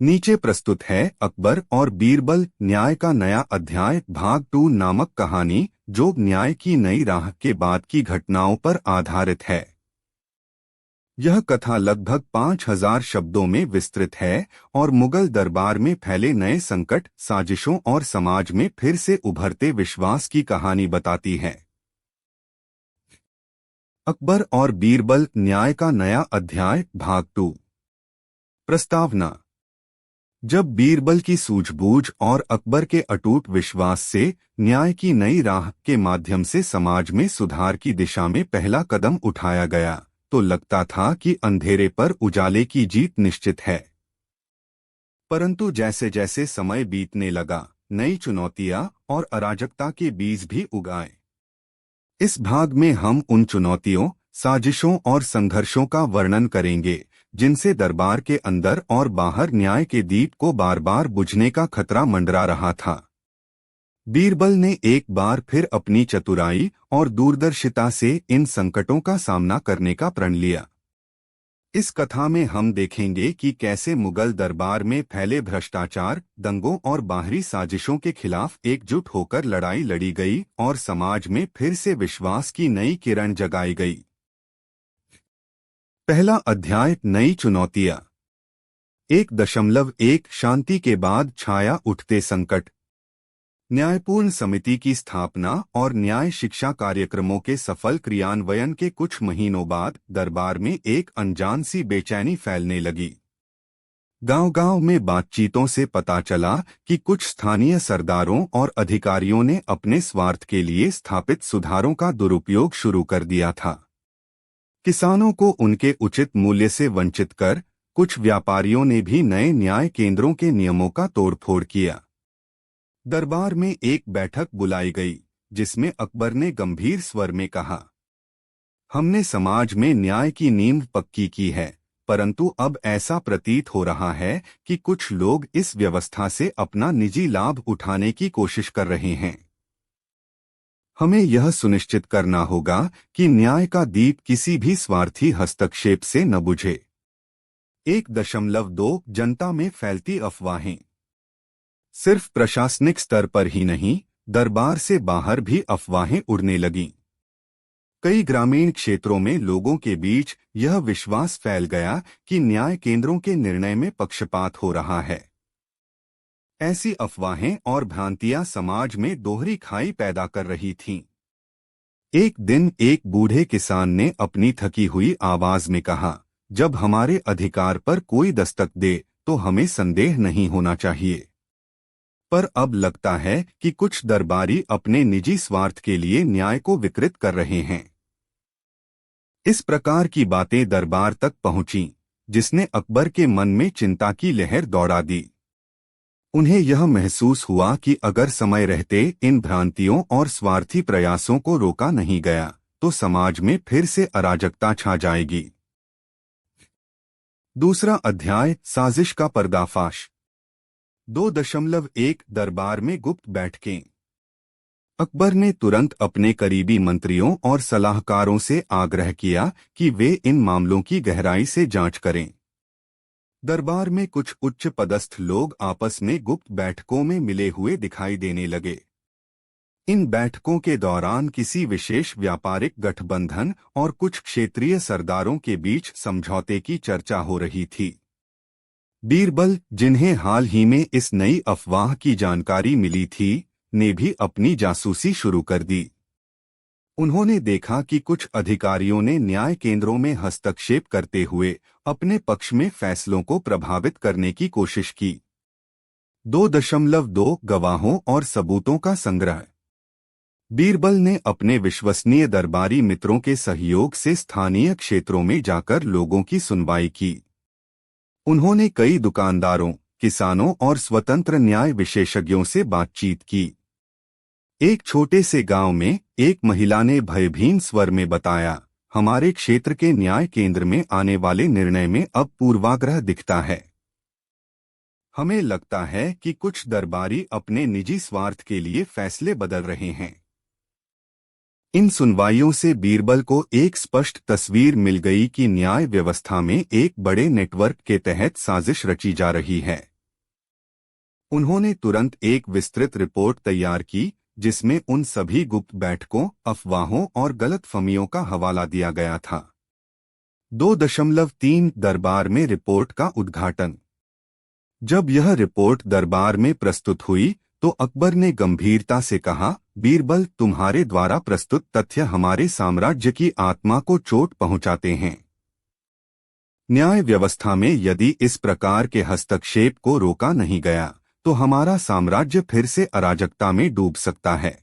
Speaker 1: नीचे प्रस्तुत है अकबर और बीरबल न्याय का नया अध्याय भाग 2 नामक कहानी, जो न्याय की नई राह के बाद की घटनाओं पर आधारित है। यह कथा लगभग 5000 शब्दों में विस्तृत है और मुगल दरबार में फैले नए संकट, साजिशों और समाज में फिर से उभरते विश्वास की कहानी बताती है। अकबर और बीरबल न्याय का नया अध्याय भाग 2। प्रस्तावना। जब बीरबल की सूझबूझ और अकबर के अटूट विश्वास से न्याय की नई राह के माध्यम से समाज में सुधार की दिशा में पहला कदम उठाया गया, तो लगता था कि अंधेरे पर उजाले की जीत निश्चित है। परंतु जैसे जैसे समय बीतने लगा, नई चुनौतियां और अराजकता के बीज भी उगाए। इस भाग में हम उन चुनौतियों, साजिशों और संघर्षों का वर्णन करेंगे जिनसे दरबार के अंदर और बाहर न्याय के दीप को बार बार बुझने का खतरा मंडरा रहा था। बीरबल ने एक बार फिर अपनी चतुराई और दूरदर्शिता से इन संकटों का सामना करने का प्रण लिया। इस कथा में हम देखेंगे कि कैसे मुगल दरबार में फैले भ्रष्टाचार, दंगों और बाहरी साजिशों के खिलाफ एकजुट होकर लड़ाई लड़ी गई और समाज में फिर से विश्वास की नई किरण जगाई गई। पहला अध्याय, नई चुनौतियां। 1.1 शांति के बाद छाया उठते संकट। न्यायपूर्ण समिति की स्थापना और न्याय शिक्षा कार्यक्रमों के सफल क्रियान्वयन के कुछ महीनों बाद दरबार में एक अनजान सी बेचैनी फैलने लगी। गांव-गांव में बातचीतों से पता चला कि कुछ स्थानीय सरदारों और अधिकारियों ने अपने स्वार्थ के लिए स्थापित सुधारों का दुरुपयोग शुरू कर दिया था। किसानों को उनके उचित मूल्य से वंचित कर कुछ व्यापारियों ने भी नए न्याय केंद्रों के नियमों का तोड़फोड़ किया। दरबार में एक बैठक बुलाई गई, जिसमें अकबर ने गंभीर स्वर में कहा, हमने समाज में न्याय की नींव पक्की की है, परंतु अब ऐसा प्रतीत हो रहा है कि कुछ लोग इस व्यवस्था से अपना निजी लाभ उठाने की कोशिश कर रहे हैं। हमें यह सुनिश्चित करना होगा कि न्याय का दीप किसी भी स्वार्थी हस्तक्षेप से न बुझे। 1.2 जनता में फैलती अफवाहें। सिर्फ प्रशासनिक स्तर पर ही नहीं, दरबार से बाहर भी अफवाहें उड़ने लगीं। कई ग्रामीण क्षेत्रों में लोगों के बीच यह विश्वास फैल गया कि न्याय केंद्रों के निर्णय में पक्षपात हो रहा है। ऐसी अफवाहें और भ्रांतियां समाज में दोहरी खाई पैदा कर रही थीं। एक दिन एक बूढ़े किसान ने अपनी थकी हुई आवाज में कहा, जब हमारे अधिकार पर कोई दस्तक दे तो हमें संदेह नहीं होना चाहिए। पर अब लगता है कि कुछ दरबारी अपने निजी स्वार्थ के लिए न्याय को विकृत कर रहे हैं। इस प्रकार की बातें दरबार तक पहुंचीं, जिसने अकबर के मन में चिंता की लहर दौड़ा दी। उन्हें यह महसूस हुआ कि अगर समय रहते इन भ्रांतियों और स्वार्थी प्रयासों को रोका नहीं गया, तो समाज में फिर से अराजकता छा जाएगी। दूसरा अध्याय, साजिश का पर्दाफाश। 2.1 दरबार में गुप्त बैठकें। अकबर ने तुरंत अपने करीबी मंत्रियों और सलाहकारों से आग्रह किया कि वे इन मामलों की गहराई से जांच करें। दरबार में कुछ उच्च पदस्थ लोग आपस में गुप्त बैठकों में मिले हुए दिखाई देने लगे। इन बैठकों के दौरान किसी विशेष व्यापारिक गठबंधन और कुछ क्षेत्रीय सरदारों के बीच समझौते की चर्चा हो रही थी। बीरबल, जिन्हें हाल ही में इस नई अफवाह की जानकारी मिली थी, ने भी अपनी जासूसी शुरू कर दी। उन्होंने देखा कि कुछ अधिकारियों ने न्याय केंद्रों में हस्तक्षेप करते हुए अपने पक्ष में फैसलों को प्रभावित करने की कोशिश की। 2.2 गवाहों और सबूतों का संग्रह। बीरबल ने अपने विश्वसनीय दरबारी मित्रों के सहयोग से स्थानीय क्षेत्रों में जाकर लोगों की सुनवाई की। उन्होंने कई दुकानदारों, किसानों और स्वतंत्र न्याय विशेषज्ञों से बातचीत की। एक छोटे से गांव में एक महिला ने भयभीन स्वर में बताया, हमारे क्षेत्र के न्याय केंद्र में आने वाले निर्णय में अब पूर्वाग्रह दिखता है। हमें लगता है कि कुछ दरबारी अपने निजी स्वार्थ के लिए फैसले बदल रहे हैं। इन सुनवाइयों से बीरबल को एक स्पष्ट तस्वीर मिल गई कि न्याय व्यवस्था में एक बड़े नेटवर्क के तहत साजिश रची जा रही है। उन्होंने तुरंत एक विस्तृत रिपोर्ट तैयार की, जिसमें उन सभी गुप्त बैठकों, अफवाहों और गलतफहमियों का हवाला दिया गया था। 2.3 दरबार में रिपोर्ट का उद्घाटन। जब यह रिपोर्ट दरबार में प्रस्तुत हुई तो अकबर ने गंभीरता से कहा, बीरबल, तुम्हारे द्वारा प्रस्तुत तथ्य हमारे साम्राज्य की आत्मा को चोट पहुंचाते हैं। न्याय व्यवस्था में यदि इस प्रकार के हस्तक्षेप को रोका नहीं गया तो हमारा साम्राज्य फिर से अराजकता में डूब सकता है।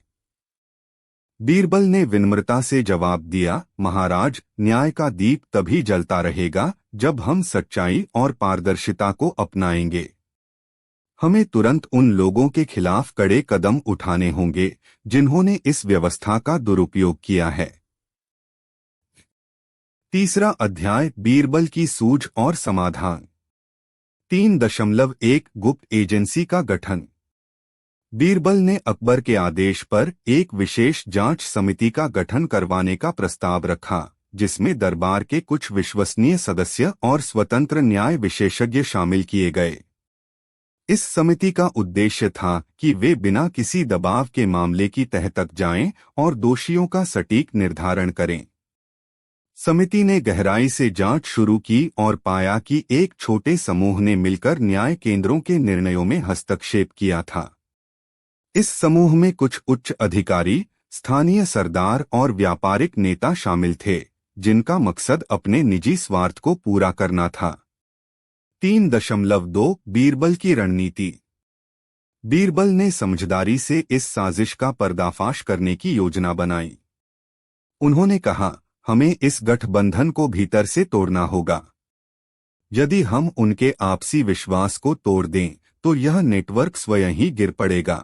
Speaker 1: बीरबल ने विनम्रता से जवाब दिया, महाराज, न्याय का दीप तभी जलता रहेगा जब हम सच्चाई और पारदर्शिता को अपनाएंगे। हमें तुरंत उन लोगों के खिलाफ कड़े कदम उठाने होंगे जिन्होंने इस व्यवस्था का दुरुपयोग किया है। तीसरा अध्याय, बीरबल की सूझ और समाधान। 3.1 गुप्त एजेंसी का गठन। बीरबल ने अकबर के आदेश पर एक विशेष जांच समिति का गठन करवाने का प्रस्ताव रखा, जिसमें दरबार के कुछ विश्वसनीय सदस्य और स्वतंत्र न्याय विशेषज्ञ शामिल किए गए। इस समिति का उद्देश्य था कि वे बिना किसी दबाव के मामले की तह तक जाएं और दोषियों का सटीक निर्धारण करें। समिति ने गहराई से जांच शुरू की और पाया कि एक छोटे समूह ने मिलकर न्याय केंद्रों के निर्णयों में हस्तक्षेप किया था। इस समूह में कुछ उच्च अधिकारी, स्थानीय सरदार और व्यापारिक नेता शामिल थे, जिनका मकसद अपने निजी स्वार्थ को पूरा करना था। 3.2 बीरबल की रणनीति। बीरबल ने समझदारी से इस साजिश का पर्दाफाश करने की योजना बनाई। उन्होंने कहा, हमें इस गठबंधन को भीतर से तोड़ना होगा। यदि हम उनके आपसी विश्वास को तोड़ दें तो यह नेटवर्क स्वयं ही गिर पड़ेगा।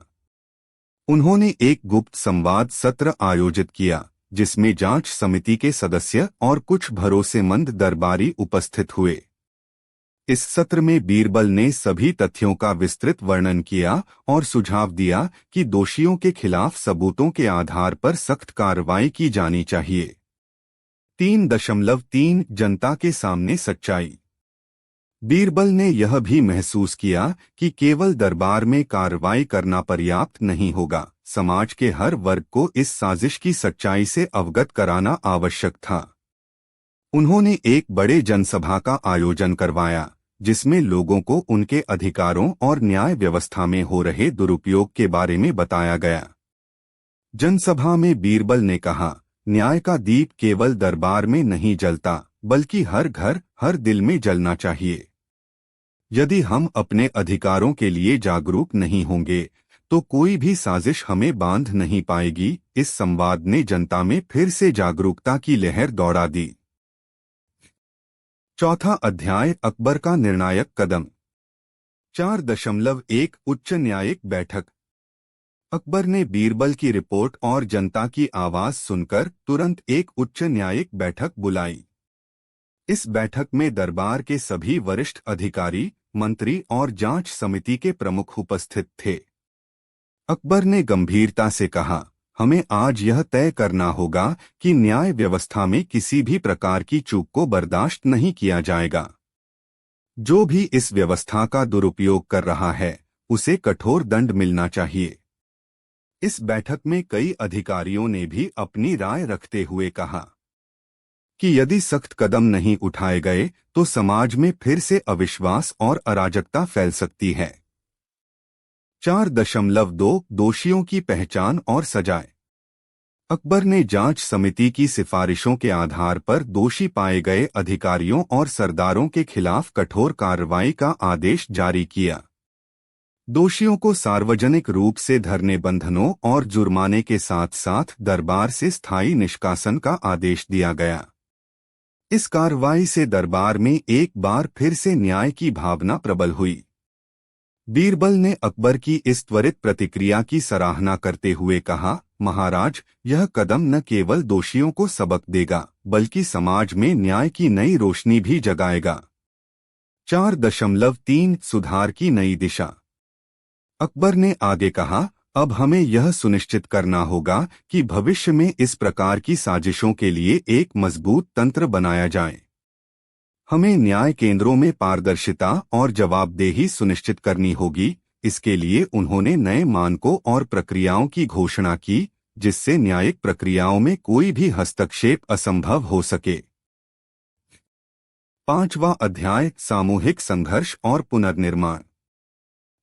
Speaker 1: उन्होंने एक गुप्त संवाद सत्र आयोजित किया, जिसमें जांच समिति के सदस्य और कुछ भरोसेमंद दरबारी उपस्थित हुए। इस सत्र में बीरबल ने सभी तथ्यों का विस्तृत वर्णन किया और सुझाव दिया कि दोषियों के खिलाफ सबूतों के आधार पर सख्त कार्रवाई की जानी चाहिए। 3.3 जनता के सामने सच्चाई। बीरबल ने यह भी महसूस किया कि केवल दरबार में कार्रवाई करना पर्याप्त नहीं होगा, समाज के हर वर्ग को इस साजिश की सच्चाई से अवगत कराना आवश्यक था। उन्होंने एक बड़े जनसभा का आयोजन करवाया, जिसमें लोगों को उनके अधिकारों और न्याय व्यवस्था में हो रहे दुरुपयोग के बारे में बताया गया। जनसभा में बीरबल ने कहा, न्याय का दीप केवल दरबार में नहीं जलता, बल्कि हर घर, हर दिल में जलना चाहिए। यदि हम अपने अधिकारों के लिए जागरूक नहीं होंगे तो कोई भी साजिश हमें बांध नहीं पाएगी। इस संवाद ने जनता में फिर से जागरूकता की लहर दौड़ा दी। चौथा अध्याय, अकबर का निर्णायक कदम। 4.1 उच्च न्यायिक बैठक। अकबर ने बीरबल की रिपोर्ट और जनता की आवाज सुनकर तुरंत एक उच्च न्यायिक बैठक बुलाई। इस बैठक में दरबार के सभी वरिष्ठ अधिकारी, मंत्री और जांच समिति के प्रमुख उपस्थित थे। अकबर ने गंभीरता से कहा, हमें आज यह तय करना होगा कि न्याय व्यवस्था में किसी भी प्रकार की चूक को बर्दाश्त नहीं किया जाएगा। जो भी इस व्यवस्था का दुरुपयोग कर रहा है, उसे कठोर दंड मिलना चाहिए। इस बैठक में कई अधिकारियों ने भी अपनी राय रखते हुए कहा कि यदि सख्त कदम नहीं उठाए गए तो समाज में फिर से अविश्वास और अराजकता फैल सकती है। 4.2 दोषियों की पहचान और सजाएं। अकबर ने जांच समिति की सिफारिशों के आधार पर दोषी पाए गए अधिकारियों और सरदारों के खिलाफ कठोर कार्रवाई का आदेश जारी किया। दोषियों को सार्वजनिक रूप से धरने बंधनों और जुर्माने के साथ साथ दरबार से स्थायी निष्कासन का आदेश दिया गया। इस कार्रवाई से दरबार में एक बार फिर से न्याय की भावना प्रबल हुई। बीरबल ने अकबर की इस त्वरित प्रतिक्रिया की सराहना करते हुए कहा, महाराज, यह कदम न केवल दोषियों को सबक देगा बल्कि समाज में न्याय की नई रोशनी भी जगाएगा। 4.3 सुधार की नई दिशा। अकबर ने आगे कहा, अब हमें यह सुनिश्चित करना होगा कि भविष्य में इस प्रकार की साजिशों के लिए एक मजबूत तंत्र बनाया जाए। हमें न्याय केंद्रों में पारदर्शिता और जवाबदेही सुनिश्चित करनी होगी। इसके लिए उन्होंने नए मानकों और प्रक्रियाओं की घोषणा की, जिससे न्यायिक प्रक्रियाओं में कोई भी हस्तक्षेप असंभव हो सके। 5वां अध्याय, सामूहिक संघर्ष और पुनर्निर्माण।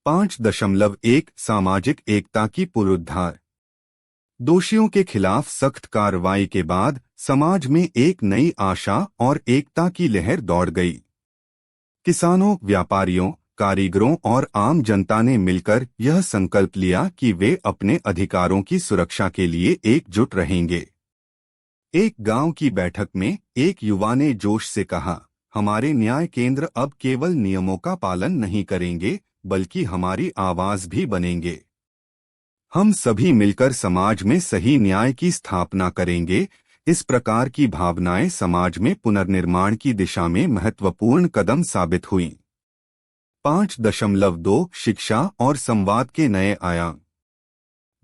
Speaker 1: 5.1 सामाजिक एकता की पुनरुद्धार। दोषियों के खिलाफ सख्त कार्रवाई के बाद समाज में एक नई आशा और एकता की लहर दौड़ गई। किसानों, व्यापारियों, कारीगरों और आम जनता ने मिलकर यह संकल्प लिया कि वे अपने अधिकारों की सुरक्षा के लिए एकजुट रहेंगे। एक गांव की बैठक में एक युवा ने जोश से कहा, हमारे न्याय केंद्र अब केवल नियमों का पालन नहीं करेंगे बल्कि हमारी आवाज भी बनेंगे। हम सभी मिलकर समाज में सही न्याय की स्थापना करेंगे। इस प्रकार की भावनाएं समाज में पुनर्निर्माण की दिशा में महत्वपूर्ण कदम साबित हुईं। 5.2 शिक्षा और संवाद के नए आयाम।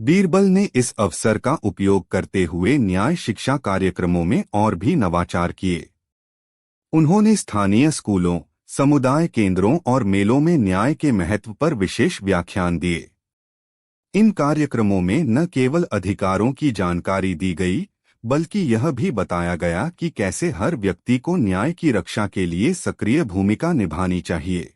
Speaker 1: बीरबल ने इस अवसर का उपयोग करते हुए न्याय शिक्षा कार्यक्रमों में और भी नवाचार किए। उन्होंने स्थानीय स्कूलों, समुदाय केंद्रों और मेलों में न्याय के महत्व पर विशेष व्याख्यान दिए। इन कार्यक्रमों में न केवल अधिकारों की जानकारी दी गई बल्कि यह भी बताया गया कि कैसे हर व्यक्ति को न्याय की रक्षा के लिए सक्रिय भूमिका निभानी चाहिए।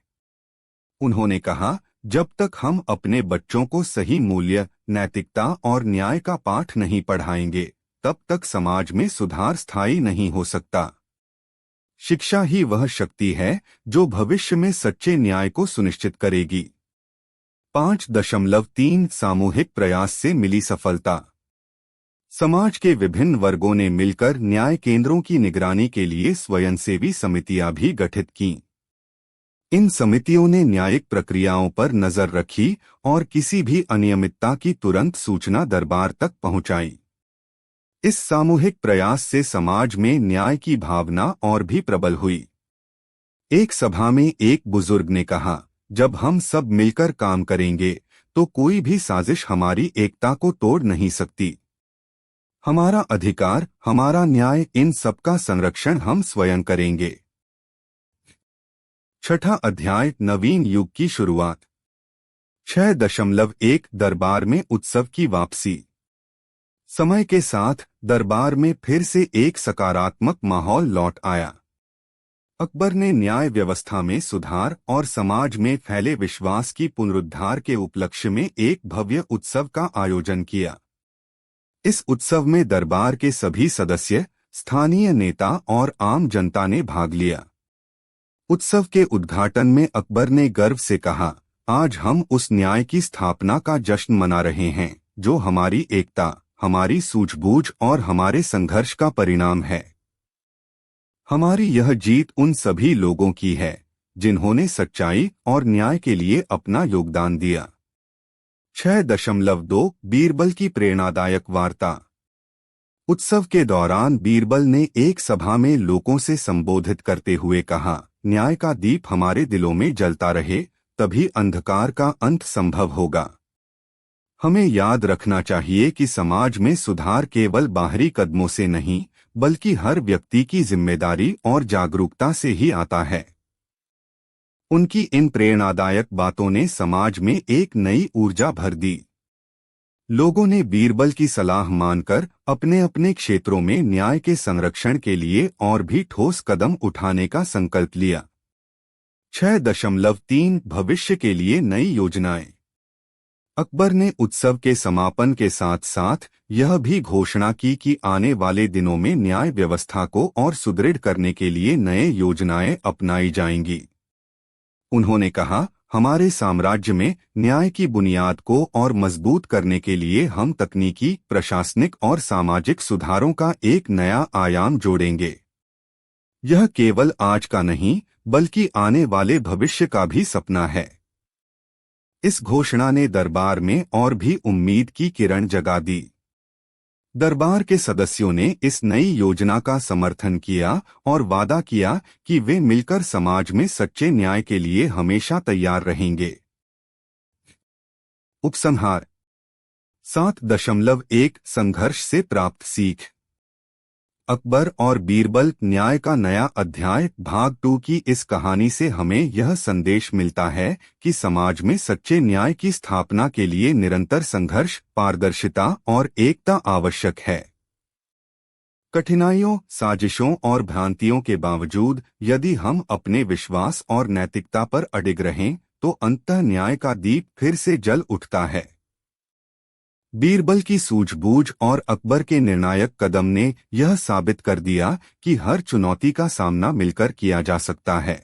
Speaker 1: उन्होंने कहा, जब तक हम अपने बच्चों को सही मूल्य, नैतिकता और न्याय का पाठ नहीं पढ़ाएंगे, तब तक समाज में सुधार स्थायी नहीं हो सकता। शिक्षा ही वह शक्ति है जो भविष्य में सच्चे न्याय को सुनिश्चित करेगी। 5.3 सामूहिक प्रयास से मिली सफलता। समाज के विभिन्न वर्गों ने मिलकर न्याय केंद्रों की निगरानी के लिए स्वयंसेवी समितियां भी गठित कीं। इन समितियों ने न्यायिक प्रक्रियाओं पर नजर रखी और किसी भी अनियमितता की तुरंत सूचना दरबार तक पहुंचाई। इस सामूहिक प्रयास से समाज में न्याय की भावना और भी प्रबल हुई। एक सभा में एक बुजुर्ग ने कहा, जब हम सब मिलकर काम करेंगे तो कोई भी साजिश हमारी एकता को तोड़ नहीं सकती। हमारा अधिकार, हमारा न्याय, इन सबका संरक्षण हम स्वयं करेंगे। 6वां अध्याय, नवीन युग की शुरुआत। 6.1 दरबार में उत्सव की वापसी। समय के साथ दरबार में फिर से एक सकारात्मक माहौल लौट आया। अकबर ने न्याय व्यवस्था में सुधार और समाज में फैले विश्वास की पुनरुद्धार के उपलक्ष्य में एक भव्य उत्सव का आयोजन किया। इस उत्सव में दरबार के सभी सदस्य, स्थानीय नेता और आम जनता ने भाग लिया। उत्सव के उद्घाटन में अकबर ने गर्व से कहा, आज हम उस न्याय की स्थापना का जश्न मना रहे हैं जो हमारी एकता, हमारी सूझबूझ और हमारे संघर्ष का परिणाम है। हमारी यह जीत उन सभी लोगों की है जिन्होंने सच्चाई और न्याय के लिए अपना योगदान दिया। 6.2 बीरबल की प्रेरणादायक वार्ता। उत्सव के दौरान बीरबल ने एक सभा में लोगों से संबोधित करते हुए कहा, न्याय का दीप हमारे दिलों में जलता रहे, तभी अंधकार का अंत संभव होगा। हमें याद रखना चाहिए कि समाज में सुधार केवल बाहरी कदमों से नहीं बल्कि हर व्यक्ति की जिम्मेदारी और जागरूकता से ही आता है। उनकी इन प्रेरणादायक बातों ने समाज में एक नई ऊर्जा भर दी। लोगों ने बीरबल की सलाह मानकर अपने अपने क्षेत्रों में न्याय के संरक्षण के लिए और भी ठोस कदम उठाने का संकल्प लिया। 6.3 भविष्य के लिए नई योजनाएं। अकबर ने उत्सव के समापन के साथ साथ यह भी घोषणा की कि आने वाले दिनों में न्याय व्यवस्था को और सुदृढ़ करने के लिए नए योजनाएं अपनाई जाएंगी। उन्होंने कहा, हमारे साम्राज्य में न्याय की बुनियाद को और मजबूत करने के लिए हम तकनीकी, प्रशासनिक और सामाजिक सुधारों का एक नया आयाम जोड़ेंगे। यह केवल आज का नहीं, बल्कि आने वाले भविष्य का भी सपना है। इस घोषणा ने दरबार में और भी उम्मीद की किरण जगा दी। दरबार के सदस्यों ने इस नई योजना का समर्थन किया और वादा किया कि वे मिलकर समाज में सच्चे न्याय के लिए हमेशा तैयार रहेंगे। उपसंहार 7.1 संघर्ष से प्राप्त सीख। अकबर और बीरबल न्याय का नया अध्याय भाग 2 की इस कहानी से हमें यह संदेश मिलता है कि समाज में सच्चे न्याय की स्थापना के लिए निरंतर संघर्ष, पारदर्शिता और एकता आवश्यक है। कठिनाइयों, साजिशों और भ्रांतियों के बावजूद यदि हम अपने विश्वास और नैतिकता पर अडिग रहें, तो अंततः न्याय का दीप फिर से जल उठता है। बीरबल की सूझबूझ और अकबर के निर्णायक कदम ने यह साबित कर दिया कि हर चुनौती का सामना मिलकर किया जा सकता है।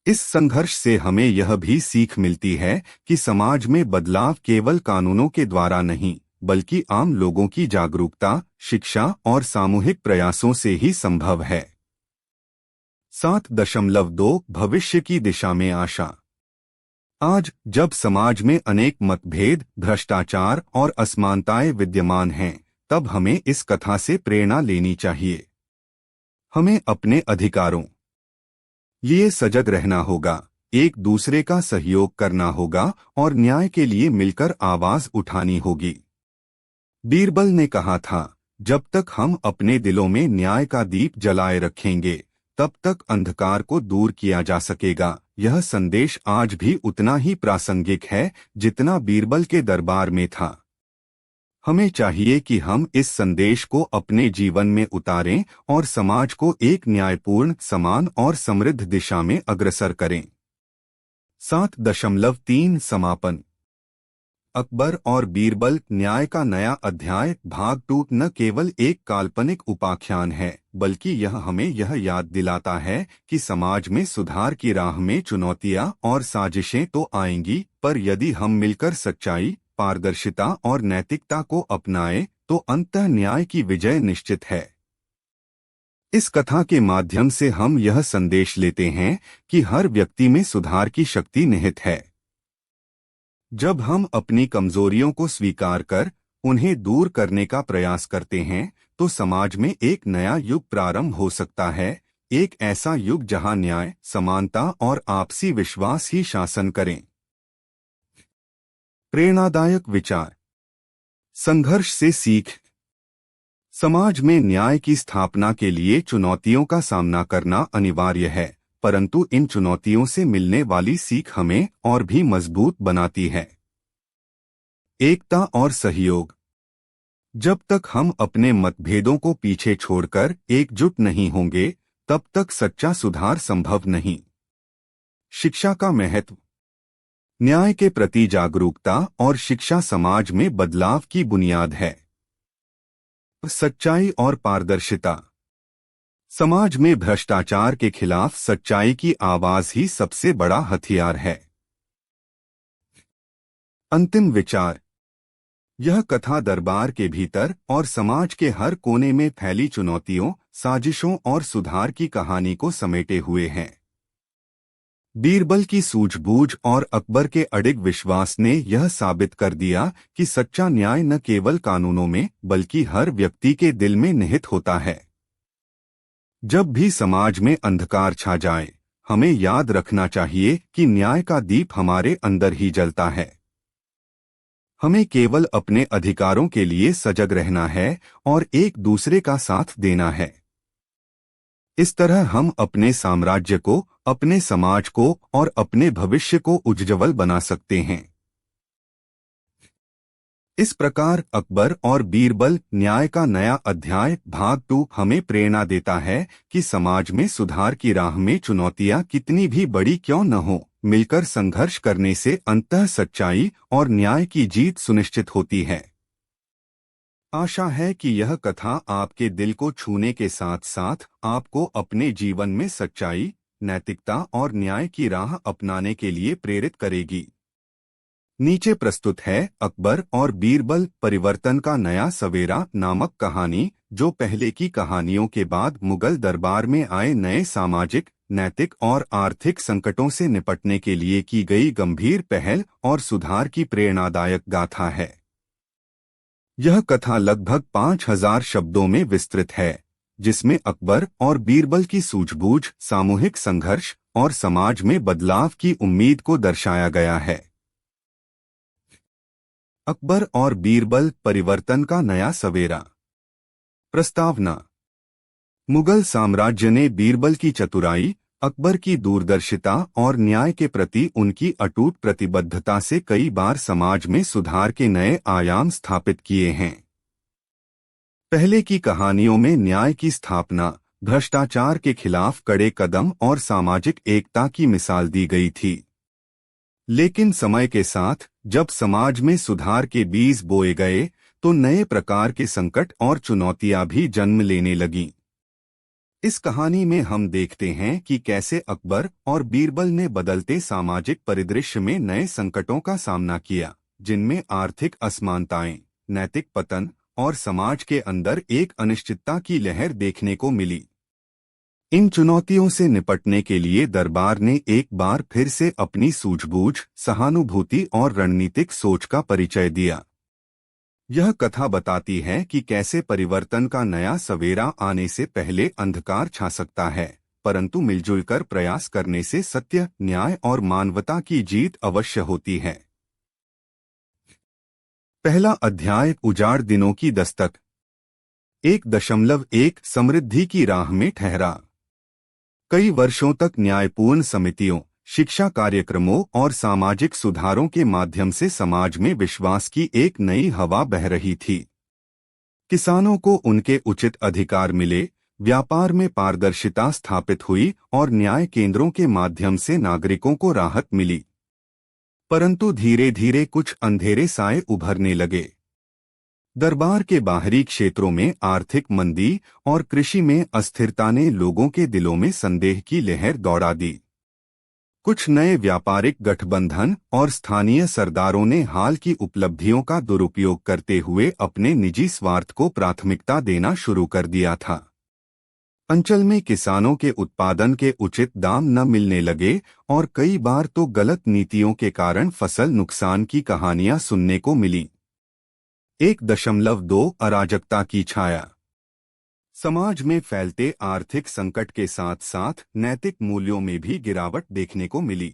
Speaker 1: इस संघर्ष से हमें यह भी सीख मिलती है कि समाज में बदलाव केवल कानूनों के द्वारा नहीं, बल्कि आम लोगों की जागरूकता, शिक्षा और सामूहिक प्रयासों से ही संभव है। 7.2 भविष्य की दिशा में आशा। आज जब समाज में अनेक मतभेद, भ्रष्टाचार और असमानताएं विद्यमान हैं, तब हमें इस कथा से प्रेरणा लेनी चाहिए। हमें अपने अधिकारों लिए सजग रहना होगा, एक दूसरे का सहयोग करना होगा और न्याय के लिए मिलकर आवाज उठानी होगी। बीरबल ने कहा था, जब तक हम अपने दिलों में न्याय का दीप जलाए रखेंगे, तब तक अंधकार को दूर किया जा सकेगा। यह संदेश आज भी उतना ही प्रासंगिक है जितना बीरबल के दरबार में था। हमें चाहिए कि हम इस संदेश को अपने जीवन में उतारें और समाज को एक न्यायपूर्ण, समान और समृद्ध दिशा में अग्रसर करें। 7.3 समापन। अकबर और बीरबल न्याय का नया अध्याय भाग 2 न केवल एक काल्पनिक उपाख्यान है, बल्कि यह हमें यह याद दिलाता है कि समाज में सुधार की राह में चुनौतियां और साजिशें तो आएंगी, पर यदि हम मिलकर सच्चाई, पारदर्शिता और नैतिकता को अपनाएं, तो अंततः न्याय की विजय निश्चित है। इस कथा के माध्यम से हम यह संदेश लेते हैं कि हर व्यक्ति में सुधार की शक्ति निहित है। जब हम अपनी कमजोरियों को स्वीकार कर उन्हें दूर करने का प्रयास करते हैं, तो समाज में एक नया युग प्रारंभ हो सकता है, एक ऐसा युग जहां न्याय, समानता और आपसी विश्वास ही शासन करें। प्रेरणादायक विचार। संघर्ष से सीख। समाज में न्याय की स्थापना के लिए चुनौतियों का सामना करना अनिवार्य है, परंतु इन चुनौतियों से मिलने वाली सीख हमें और भी मजबूत बनाती है। एकता और सहयोग। जब तक हम अपने मतभेदों को पीछे छोड़कर एकजुट नहीं होंगे, तब तक सच्चा सुधार संभव नहीं। शिक्षा का महत्व। न्याय के प्रति जागरूकता और शिक्षा समाज में बदलाव की बुनियाद है। सच्चाई और पारदर्शिता। समाज में भ्रष्टाचार के खिलाफ सच्चाई की आवाज ही सबसे बड़ा हथियार है। अंतिम विचार। यह कथा दरबार के भीतर और समाज के हर कोने में फैली चुनौतियों, साजिशों और सुधार की कहानी को समेटे हुए है। बीरबल की सूझबूझ और अकबर के अडिग विश्वास ने यह साबित कर दिया कि सच्चा न्याय न केवल कानूनों में, बल्कि हर व्यक्ति के दिल में निहित होता है। जब भी समाज में अंधकार छा जाए, हमें याद रखना चाहिए कि न्याय का दीप हमारे अंदर ही जलता है। हमें केवल अपने अधिकारों के लिए सजग रहना है और एक दूसरे का साथ देना है। इस तरह हम अपने साम्राज्य को, अपने समाज को और अपने भविष्य को उज्ज्वल बना सकते हैं। इस प्रकार अकबर और बीरबल न्याय का नया अध्याय भाग 2 हमें प्रेरणा देता है कि समाज में सुधार की राह में चुनौतियां कितनी भी बड़ी क्यों न हो, मिलकर संघर्ष करने से अंततः सच्चाई और न्याय की जीत सुनिश्चित होती है। आशा है कि यह कथा आपके दिल को छूने के साथ साथ आपको अपने जीवन में सच्चाई, नैतिकता और न्याय की राह अपनाने के लिए प्रेरित करेगी। नीचे प्रस्तुत है अकबर और बीरबल परिवर्तन का नया सवेरा नामक कहानी, जो पहले की कहानियों के बाद मुगल दरबार में आए नए सामाजिक, नैतिक और आर्थिक संकटों से निपटने के लिए की गई गंभीर पहल और सुधार की प्रेरणादायक गाथा है। यह कथा लगभग 5000 शब्दों में विस्तृत है, जिसमें अकबर और बीरबल की सूझबूझ, सामूहिक संघर्ष और समाज में बदलाव की उम्मीद को दर्शाया गया है। अकबर और बीरबल परिवर्तन का नया सवेरा। प्रस्तावना। मुगल साम्राज्य ने बीरबल की चतुराई, अकबर की दूरदर्शिता और न्याय के प्रति उनकी अटूट प्रतिबद्धता से कई बार समाज में सुधार के नए आयाम स्थापित किए हैं। पहले की कहानियों में न्याय की स्थापना, भ्रष्टाचार के खिलाफ कड़े कदम और सामाजिक एकता की मिसाल दी गई थी। लेकिन समय के साथ जब समाज में सुधार के बीज बोए गए, तो नए प्रकार के संकट और चुनौतियां भी जन्म लेने लगीं। इस कहानी में हम देखते हैं कि कैसे अकबर और बीरबल ने बदलते सामाजिक परिदृश्य में नए संकटों का सामना किया, जिनमें आर्थिक असमानताएं, नैतिक पतन और समाज के अंदर एक अनिश्चितता की लहर देखने को मिली। इन चुनौतियों से निपटने के लिए दरबार ने एक बार फिर से अपनी सूझबूझ, सहानुभूति और रणनीतिक सोच का परिचय दिया। यह कथा बताती है कि कैसे परिवर्तन का नया सवेरा आने से पहले अंधकार छा सकता है, परंतु मिलजुल कर प्रयास करने से सत्य, न्याय और मानवता की जीत अवश्य होती है। पहला अध्याय, उजाड़ दिनों की दस्तक। 1.1 समृद्धि की राह में ठहरा। कई वर्षों तक न्यायपूर्ण समितियों, शिक्षा कार्यक्रमों और सामाजिक सुधारों के माध्यम से समाज में विश्वास की एक नई हवा बह रही थी। किसानों को उनके उचित अधिकार मिले, व्यापार में पारदर्शिता स्थापित हुई और न्याय केंद्रों के माध्यम से नागरिकों को राहत मिली। परंतु धीरे धीरे कुछ अंधेरे साए उभरने लगे। दरबार के बाहरी क्षेत्रों में आर्थिक मंदी और कृषि में अस्थिरता ने लोगों के दिलों में संदेह की लहर दौड़ा दी। कुछ नए व्यापारिक गठबंधन और स्थानीय सरदारों ने हाल की उपलब्धियों का दुरुपयोग करते हुए अपने निजी स्वार्थ को प्राथमिकता देना शुरू कर दिया था। अंचल में किसानों के उत्पादन के उचित दाम न मिलने लगे और कई बार तो गलत नीतियों के कारण फसल नुकसान की कहानियां सुनने को मिली। 1.2 अराजकता की छाया। समाज में फैलते आर्थिक संकट के साथ साथ नैतिक मूल्यों में भी गिरावट देखने को मिली।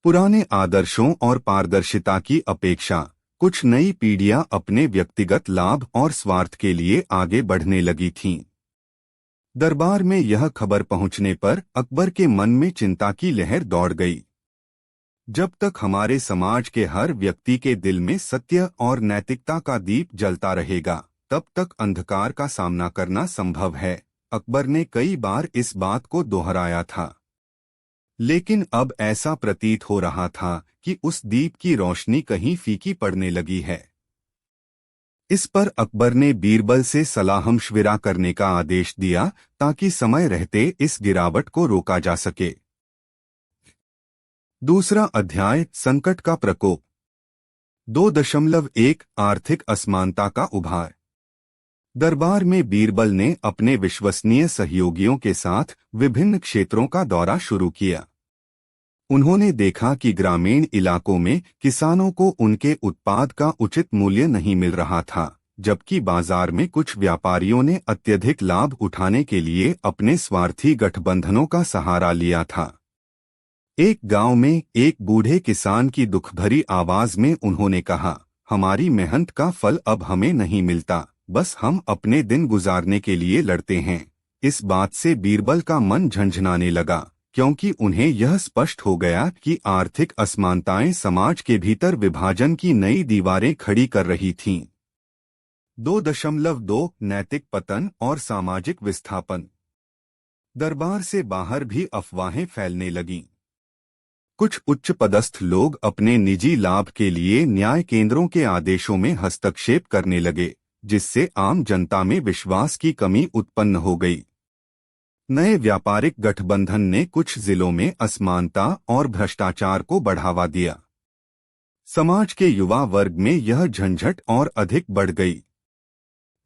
Speaker 1: पुराने आदर्शों और पारदर्शिता की अपेक्षा कुछ नई पीढ़ियां अपने व्यक्तिगत लाभ और स्वार्थ के लिए आगे बढ़ने लगी थीं। दरबार में यह खबर पहुंचने पर अकबर के मन में चिंता की लहर दौड़ गई। जब तक हमारे समाज के हर व्यक्ति के दिल में सत्य और नैतिकता का दीप जलता रहेगा, तब तक अंधकार का सामना करना संभव है, अकबर ने कई बार इस बात को दोहराया था। लेकिन अब ऐसा प्रतीत हो रहा था कि उस दीप की रोशनी कहीं फीकी पड़ने लगी है। इस पर अकबर ने बीरबल से सलाह-मशविरा करने का आदेश दिया ताकि समय रहते इस गिरावट को रोका जा सके। दूसरा अध्याय, संकट का प्रकोप। 2.1 आर्थिक असमानता का उभार। दरबार में बीरबल ने अपने विश्वसनीय सहयोगियों के साथ विभिन्न क्षेत्रों का दौरा शुरू किया। उन्होंने देखा कि ग्रामीण इलाकों में किसानों को उनके उत्पाद का उचित मूल्य नहीं मिल रहा था, जबकि बाजार में कुछ व्यापारियों ने अत्यधिक लाभ उठाने के लिए अपने स्वार्थी गठबंधनों का सहारा लिया था। एक गांव में एक बूढ़े किसान की दुखभरी आवाज में उन्होंने कहा, हमारी मेहनत का फल अब हमें नहीं मिलता, बस हम अपने दिन गुजारने के लिए लड़ते हैं। इस बात से बीरबल का मन झंझनाने लगा, क्योंकि उन्हें यह स्पष्ट हो गया कि आर्थिक असमानताएं समाज के भीतर विभाजन की नई दीवारें खड़ी कर रही थीं। 2.2 नैतिक पतन और सामाजिक विस्थापन। दरबार से बाहर भी अफवाहें फैलने लगीं। कुछ उच्च पदस्थ लोग अपने निजी लाभ के लिए न्याय केंद्रों के आदेशों में हस्तक्षेप करने लगे, जिससे आम जनता में विश्वास की कमी उत्पन्न हो गई। नए व्यापारिक गठबंधन ने कुछ जिलों में असमानता और भ्रष्टाचार को बढ़ावा दिया। समाज के युवा वर्ग में यह झंझट और अधिक बढ़ गई।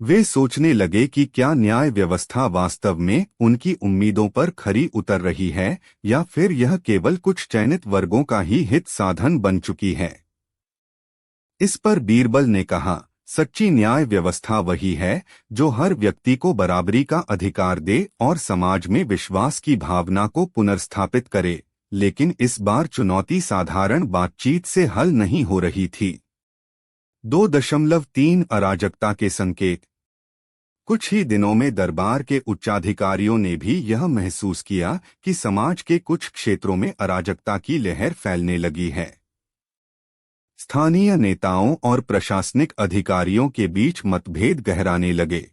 Speaker 1: वे सोचने लगे कि क्या न्याय व्यवस्था वास्तव में उनकी उम्मीदों पर खरी उतर रही है या फिर यह केवल कुछ चयनित वर्गों का ही हित साधन बन चुकी है। इस पर बीरबल ने कहा, सच्ची न्याय व्यवस्था वही है जो हर व्यक्ति को बराबरी का अधिकार दे और समाज में विश्वास की भावना को पुनर्स्थापित करे। लेकिन इस बार चुनौती साधारण बातचीत से हल नहीं हो रही थी। 2.3 अराजकता के संकेत। कुछ ही दिनों में दरबार के उच्चाधिकारियों ने भी यह महसूस किया कि समाज के कुछ क्षेत्रों में अराजकता की लहर फैलने लगी है। स्थानीय नेताओं और प्रशासनिक अधिकारियों के बीच मतभेद गहराने लगे।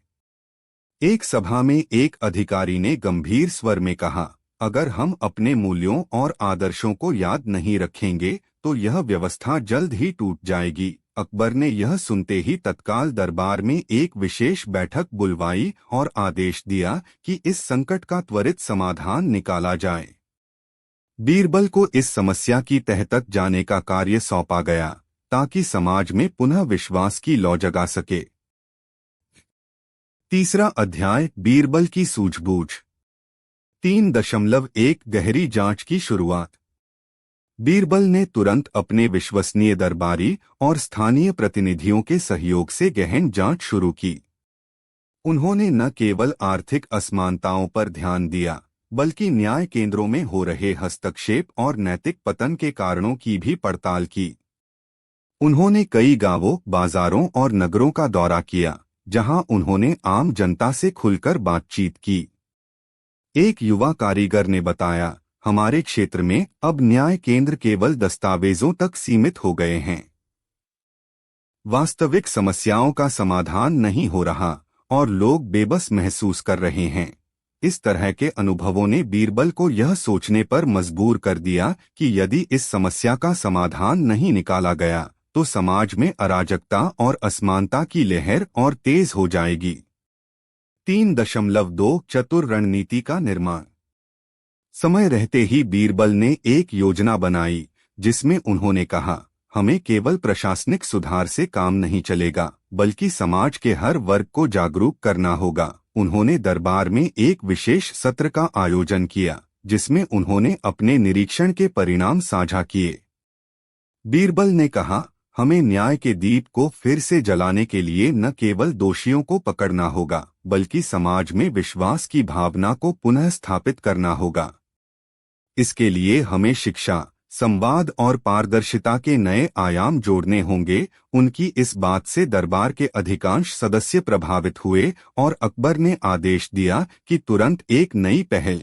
Speaker 1: एक सभा में एक अधिकारी ने गंभीर स्वर में कहा, अगर हम अपने मूल्यों और आदर्शों को याद नहीं रखेंगे तो यह व्यवस्था जल्द ही टूट जाएगी। अकबर ने यह सुनते ही तत्काल दरबार में एक विशेष बैठक बुलवाई और आदेश दिया कि इस संकट का त्वरित समाधान निकाला जाए। बीरबल को इस समस्या की तह तक जाने का कार्य सौंपा गया ताकि समाज में पुनः विश्वास की लौ जगा सके। तीसरा अध्याय, बीरबल की सूझबूझ। 3.1 गहरी जांच की शुरुआत। बीरबल ने तुरंत अपने विश्वसनीय दरबारी और स्थानीय प्रतिनिधियों के सहयोग से गहन जांच शुरू की। उन्होंने न केवल आर्थिक असमानताओं पर ध्यान दिया बल्कि न्याय केंद्रों में हो रहे हस्तक्षेप और नैतिक पतन के कारणों की भी पड़ताल की। उन्होंने कई गांवों, बाजारों और नगरों का दौरा किया जहां उन्होंने आम जनता से खुलकर बातचीत की। एक युवा कारीगर ने बताया, हमारे क्षेत्र में अब न्याय केंद्र केवल दस्तावेजों तक सीमित हो गए हैं। वास्तविक समस्याओं का समाधान नहीं हो रहा और लोग बेबस महसूस कर रहे हैं। इस तरह के अनुभवों ने बीरबल को यह सोचने पर मजबूर कर दिया कि यदि इस समस्या का समाधान नहीं निकाला गया तो समाज में अराजकता और असमानता की लहर और तेज हो जाएगी। 3.2 चतुर रणनीति का निर्माण। समय रहते ही बीरबल ने एक योजना बनाई जिसमें उन्होंने कहा, हमें केवल प्रशासनिक सुधार से काम नहीं चलेगा बल्कि समाज के हर वर्ग को जागरूक करना होगा। उन्होंने दरबार में एक विशेष सत्र का आयोजन किया जिसमें उन्होंने अपने निरीक्षण के परिणाम साझा किए। बीरबल ने कहा, हमें न्याय के दीप को फिर से जलाने के लिए न केवल दोषियों को पकड़ना होगा बल्कि समाज में विश्वास की भावना को पुनः स्थापित करना होगा। इसके लिए हमें शिक्षा, संवाद और पारदर्शिता के नए आयाम जोड़ने होंगे। उनकी इस बात से दरबार के अधिकांश सदस्य प्रभावित हुए और अकबर ने आदेश दिया कि तुरंत एक नई पहल।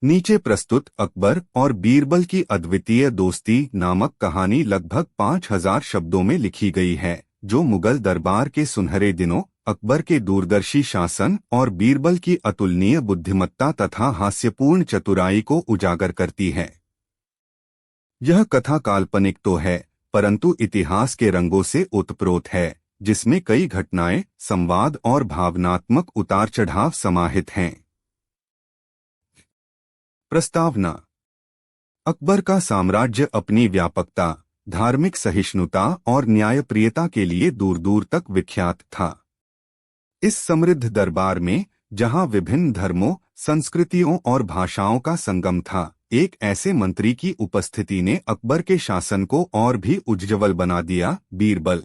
Speaker 1: नीचे प्रस्तुत अकबर और बीरबल की अद्वितीय दोस्ती नामक कहानी लगभग 5000 शब्दों में लिखी गई है, जो मुगल दरबार के सुनहरे दिनों, अकबर के दूरदर्शी शासन और बीरबल की अतुलनीय बुद्धिमत्ता तथा हास्यपूर्ण चतुराई को उजागर करती है। यह कथा काल्पनिक तो है परंतु इतिहास के रंगों से ओतप्रोत है, जिसमें कई घटनाएं, संवाद और भावनात्मक उतार चढ़ाव समाहित हैं। प्रस्तावना। अकबर का साम्राज्य अपनी व्यापकता, धार्मिक सहिष्णुता और न्यायप्रियता के लिए दूर दूर तक विख्यात था। इस समृद्ध दरबार में, जहां विभिन्न धर्मों, संस्कृतियों और भाषाओं का संगम था, एक ऐसे मंत्री की उपस्थिति ने अकबर के शासन को और भी उज्ज्वल बना दिया, बीरबल।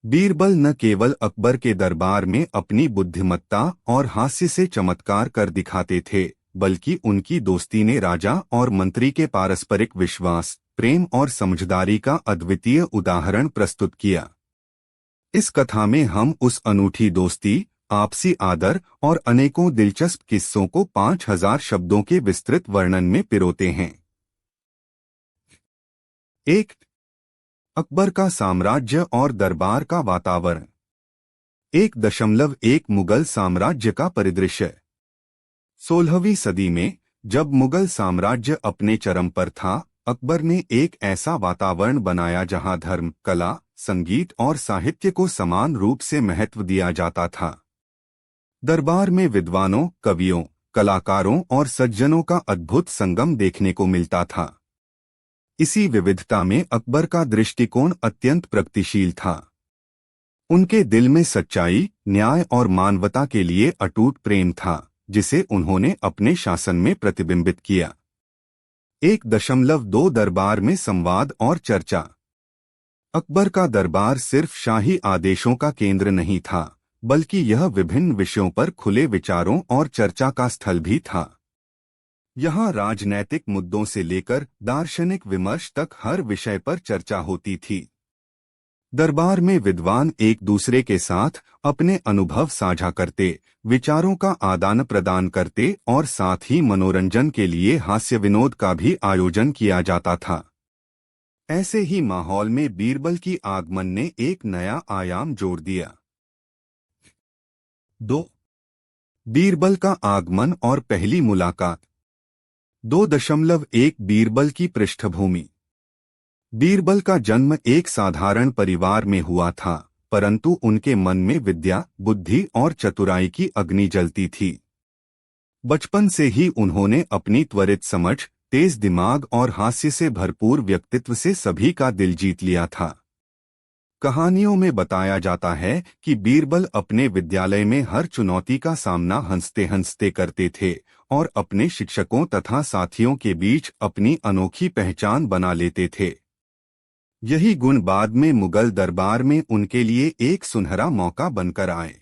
Speaker 1: बीरबल न केवल अकबर के दरबार में अपनी बुद्धिमत्ता और हास्य से चमत्कार कर दिखाते थे, बल्कि उनकी दोस्ती ने राजा और मंत्री के पारस्परिक विश्वास, प्रेम और समझदारी का अद्वितीय उदाहरण प्रस्तुत किया। इस कथा में हम उस अनूठी दोस्ती, आपसी आदर और अनेकों दिलचस्प किस्सों को 5000 शब्दों के विस्तृत वर्णन में पिरोते हैं। 1. अकबर का साम्राज्य और दरबार का वातावरण। 1.1 मुगल साम्राज्य का परिदृश्य। 16वीं सदी में, जब मुगल साम्राज्य अपने चरम पर था, अकबर ने एक ऐसा वातावरण बनाया जहां धर्म, कला, संगीत और साहित्य को समान रूप से महत्व दिया जाता था। दरबार में विद्वानों, कवियों, कलाकारों और सज्जनों का अद्भुत संगम देखने को मिलता था। इसी विविधता में अकबर का दृष्टिकोण अत्यंत प्रगतिशील था। उनके दिल में सच्चाई, न्याय और मानवता के लिए अटूट प्रेम था, जिसे उन्होंने अपने शासन में प्रतिबिंबित किया। 1.2 दरबार में संवाद और चर्चा। अकबर का दरबार सिर्फ शाही आदेशों का केंद्र नहीं था, बल्कि यह विभिन्न विषयों पर खुले विचारों और चर्चा का स्थल भी था। यहाँ राजनैतिक मुद्दों से लेकर दार्शनिक विमर्श तक हर विषय पर चर्चा होती थी। दरबार में विद्वान एक दूसरे के साथ अपने अनुभव साझा करते, विचारों का आदान प्रदान करते और साथ ही मनोरंजन के लिए हास्य विनोद का भी आयोजन किया जाता था। ऐसे ही माहौल में बीरबल की आगमन ने एक नया आयाम जोड़ दिया। 2. बीरबल का आगमन और पहली मुलाकात। 2.1 बीरबल की पृष्ठभूमि। बीरबल का जन्म एक साधारण परिवार में हुआ था, परंतु उनके मन में विद्या, बुद्धि और चतुराई की अग्नि जलती थी। बचपन से ही उन्होंने अपनी त्वरित समझ, तेज दिमाग और हास्य से भरपूर व्यक्तित्व से सभी का दिल जीत लिया था। कहानियों में बताया जाता है कि बीरबल अपने विद्यालय में हर चुनौती का सामना हंसते हंसते करते थे और अपने शिक्षकों तथा साथियों के बीच अपनी अनोखी पहचान बना लेते थे। यही गुण बाद में मुगल दरबार में उनके लिए एक सुनहरा मौका बनकर आए।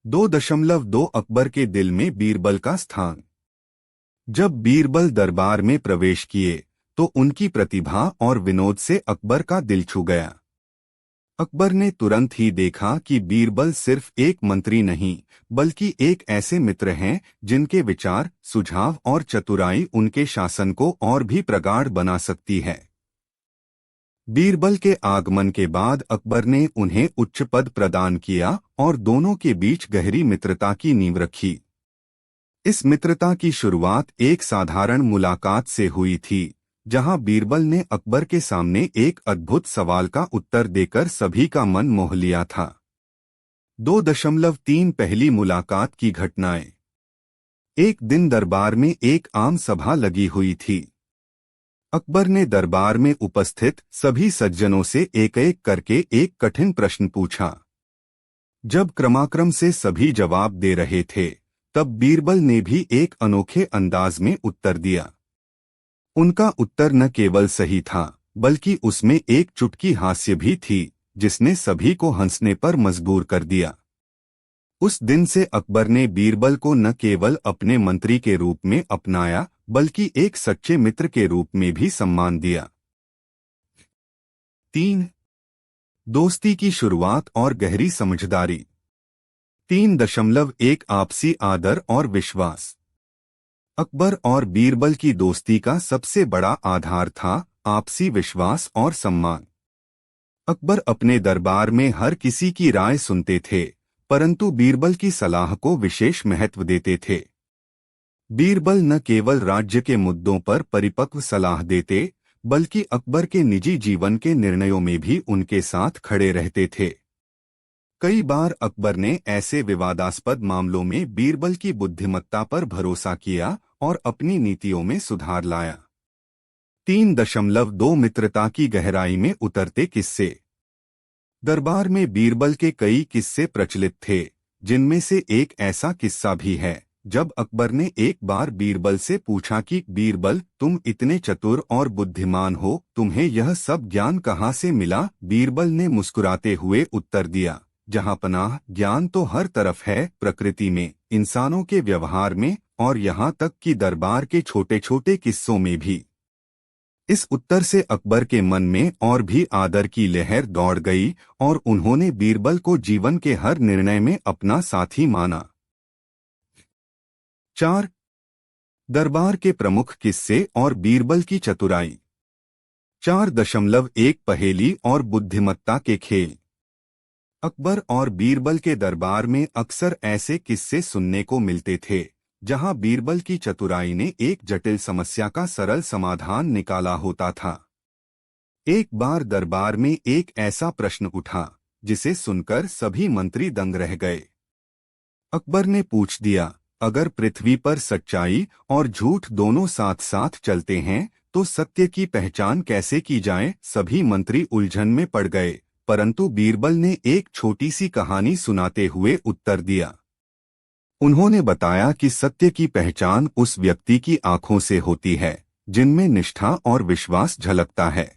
Speaker 1: 2.2 अकबर के दिल में बीरबल का स्थान। जब बीरबल दरबार में प्रवेश किए तो उनकी प्रतिभा और विनोद से अकबर का दिल छू गया। अकबर ने तुरंत ही देखा कि बीरबल सिर्फ एक मंत्री नहीं, बल्कि एक ऐसे मित्र हैं जिनके विचार, सुझाव और चतुराई उनके शासन को और भी प्रगाढ़ बना सकती है। बीरबल के आगमन के बाद अकबर ने उन्हें उच्च पद प्रदान किया और दोनों के बीच गहरी मित्रता की नींव रखी। इस मित्रता की शुरुआत एक साधारण मुलाकात से हुई थी, जहां बीरबल ने अकबर के सामने एक अद्भुत सवाल का उत्तर देकर सभी का मन मोह लिया था। 2.3 पहली मुलाकात की घटनाएं। एक दिन दरबार में एक आम सभा लगी हुई थी। अकबर ने दरबार में उपस्थित सभी सज्जनों से एक एक करके एक कठिन प्रश्न पूछा। जब क्रमाक्रम से सभी जवाब दे रहे थे, तब बीरबल ने भी एक अनोखे अंदाज में उत्तर दिया। उनका उत्तर न केवल सही था, बल्कि उसमें एक चुटकी हास्य भी थी, जिसने सभी को हंसने पर मजबूर कर दिया। उस दिन से अकबर ने बीरबल को न केवल अपने मंत्री के रूप में अपनाया, बल्कि एक सच्चे मित्र के रूप में भी सम्मान दिया। 3. दोस्ती की शुरुआत और गहरी समझदारी। 3.1 आपसी आदर और विश्वास। अकबर और बीरबल की दोस्ती का सबसे बड़ा आधार था आपसी विश्वास और सम्मान। अकबर अपने दरबार में हर किसी की राय सुनते थे, परंतु बीरबल की सलाह को विशेष महत्व देते थे। बीरबल न केवल राज्य के मुद्दों पर परिपक्व सलाह देते, बल्कि अकबर के निजी जीवन के निर्णयों में भी उनके साथ खड़े रहते थे। कई बार अकबर ने ऐसे विवादास्पद मामलों में बीरबल की बुद्धिमत्ता पर भरोसा किया और अपनी नीतियों में सुधार लाया। 3.2 मित्रता की गहराई में उतरते किस्से। दरबार में बीरबल के कई किस्से प्रचलित थे, जिनमें से एक ऐसा किस्सा भी है जब अकबर ने एक बार बीरबल से पूछा कि बीरबल, तुम इतने चतुर और बुद्धिमान हो, तुम्हें यह सब ज्ञान कहाँ से मिला? बीरबल ने मुस्कुराते हुए उत्तर दिया, जहाँ पनाह ज्ञान तो हर तरफ है, प्रकृति में, इंसानों के व्यवहार में और यहाँ तक कि दरबार के छोटे छोटे किस्सों में भी। इस उत्तर से अकबर के मन में और भी आदर की लहर दौड़ गई और उन्होंने बीरबल को जीवन के हर निर्णय में अपना साथी माना। 4. दरबार के प्रमुख किस्से और बीरबल की चतुराई। 4.1 पहेली और बुद्धिमत्ता के खेल। अकबर और बीरबल के दरबार में अक्सर ऐसे किस्से सुनने को मिलते थे, जहां बीरबल की चतुराई ने एक जटिल समस्या का सरल समाधान निकाला होता था। एक बार दरबार में एक ऐसा प्रश्न उठा, जिसे सुनकर सभी मंत्री दंग रह गए। अकबर ने पूछ दिया, अगर पृथ्वी पर सच्चाई और झूठ दोनों साथ साथ चलते हैं तो सत्य की पहचान कैसे की जाए। सभी मंत्री उलझन में पड़ गए, परंतु बीरबल ने एक छोटी सी कहानी सुनाते हुए उत्तर दिया। उन्होंने बताया कि सत्य की पहचान उस व्यक्ति की आंखों से होती है जिनमें निष्ठा और विश्वास झलकता है।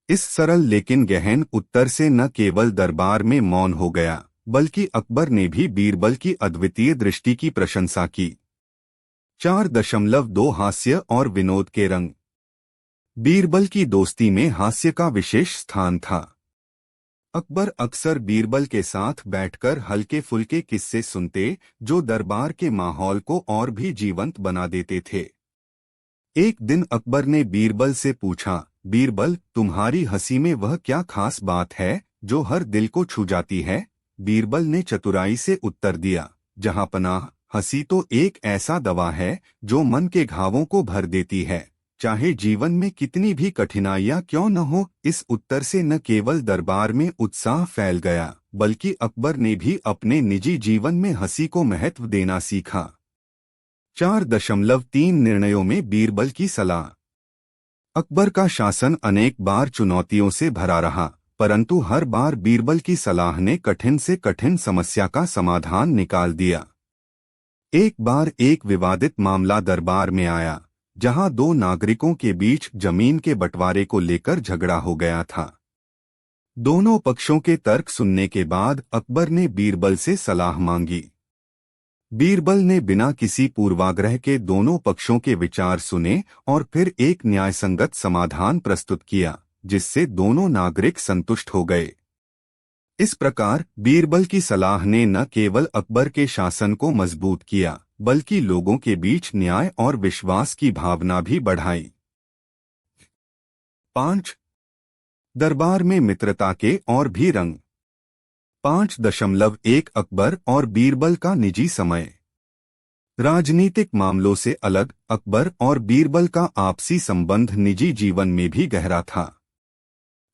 Speaker 1: इस सरल लेकिन गहन उत्तर से न केवल दरबार में मौन हो गया, बल्कि अकबर ने भी बीरबल की अद्वितीय दृष्टि की प्रशंसा की। 4.2 हास्य और विनोद के रंग। बीरबल की दोस्ती में हास्य का विशेष स्थान था। अकबर अक्सर बीरबल के साथ बैठकर हल्के फुल्के किस्से सुनते, जो दरबार के माहौल को और भी जीवंत बना देते थे। एक दिन अकबर ने बीरबल से पूछा, बीरबल, तुम्हारी हंसी में वह क्या खास बात है जो हर दिल को छू जाती है। बीरबल ने चतुराई से उत्तर दिया, जहांपनाह, हंसी तो एक ऐसा दवा है जो मन के घावों को भर देती है, चाहे जीवन में कितनी भी कठिनाइयां क्यों न हो। इस उत्तर से न केवल दरबार में उत्साह फैल गया, बल्कि अकबर ने भी अपने निजी जीवन में हंसी को महत्व देना सीखा। 4.3 निर्णयों में बीरबल की सलाह। अकबर का शासन अनेक बार चुनौतियों से भरा रहा, परंतु हर बार बीरबल की सलाह ने कठिन से कठिन समस्या का समाधान निकाल दिया। एक बार एक विवादित मामला दरबार में आया, जहां दो नागरिकों के बीच जमीन के बंटवारे को लेकर झगड़ा हो गया था। दोनों पक्षों के तर्क सुनने के बाद अकबर ने बीरबल से सलाह मांगी। बीरबल ने बिना किसी पूर्वाग्रह के दोनों पक्षों के विचार सुने और फिर एक न्यायसंगत समाधान प्रस्तुत किया, जिससे दोनों नागरिक संतुष्ट हो गए। इस प्रकार बीरबल की सलाह ने न केवल अकबर के शासन को मजबूत किया, बल्कि लोगों के बीच न्याय और विश्वास की भावना भी बढ़ाई। 5. दरबार में मित्रता के और भी रंग। 5.1 अकबर और बीरबल का निजी समय। राजनीतिक मामलों से अलग अकबर और बीरबल का आपसी संबंध निजी जीवन में भी गहरा था।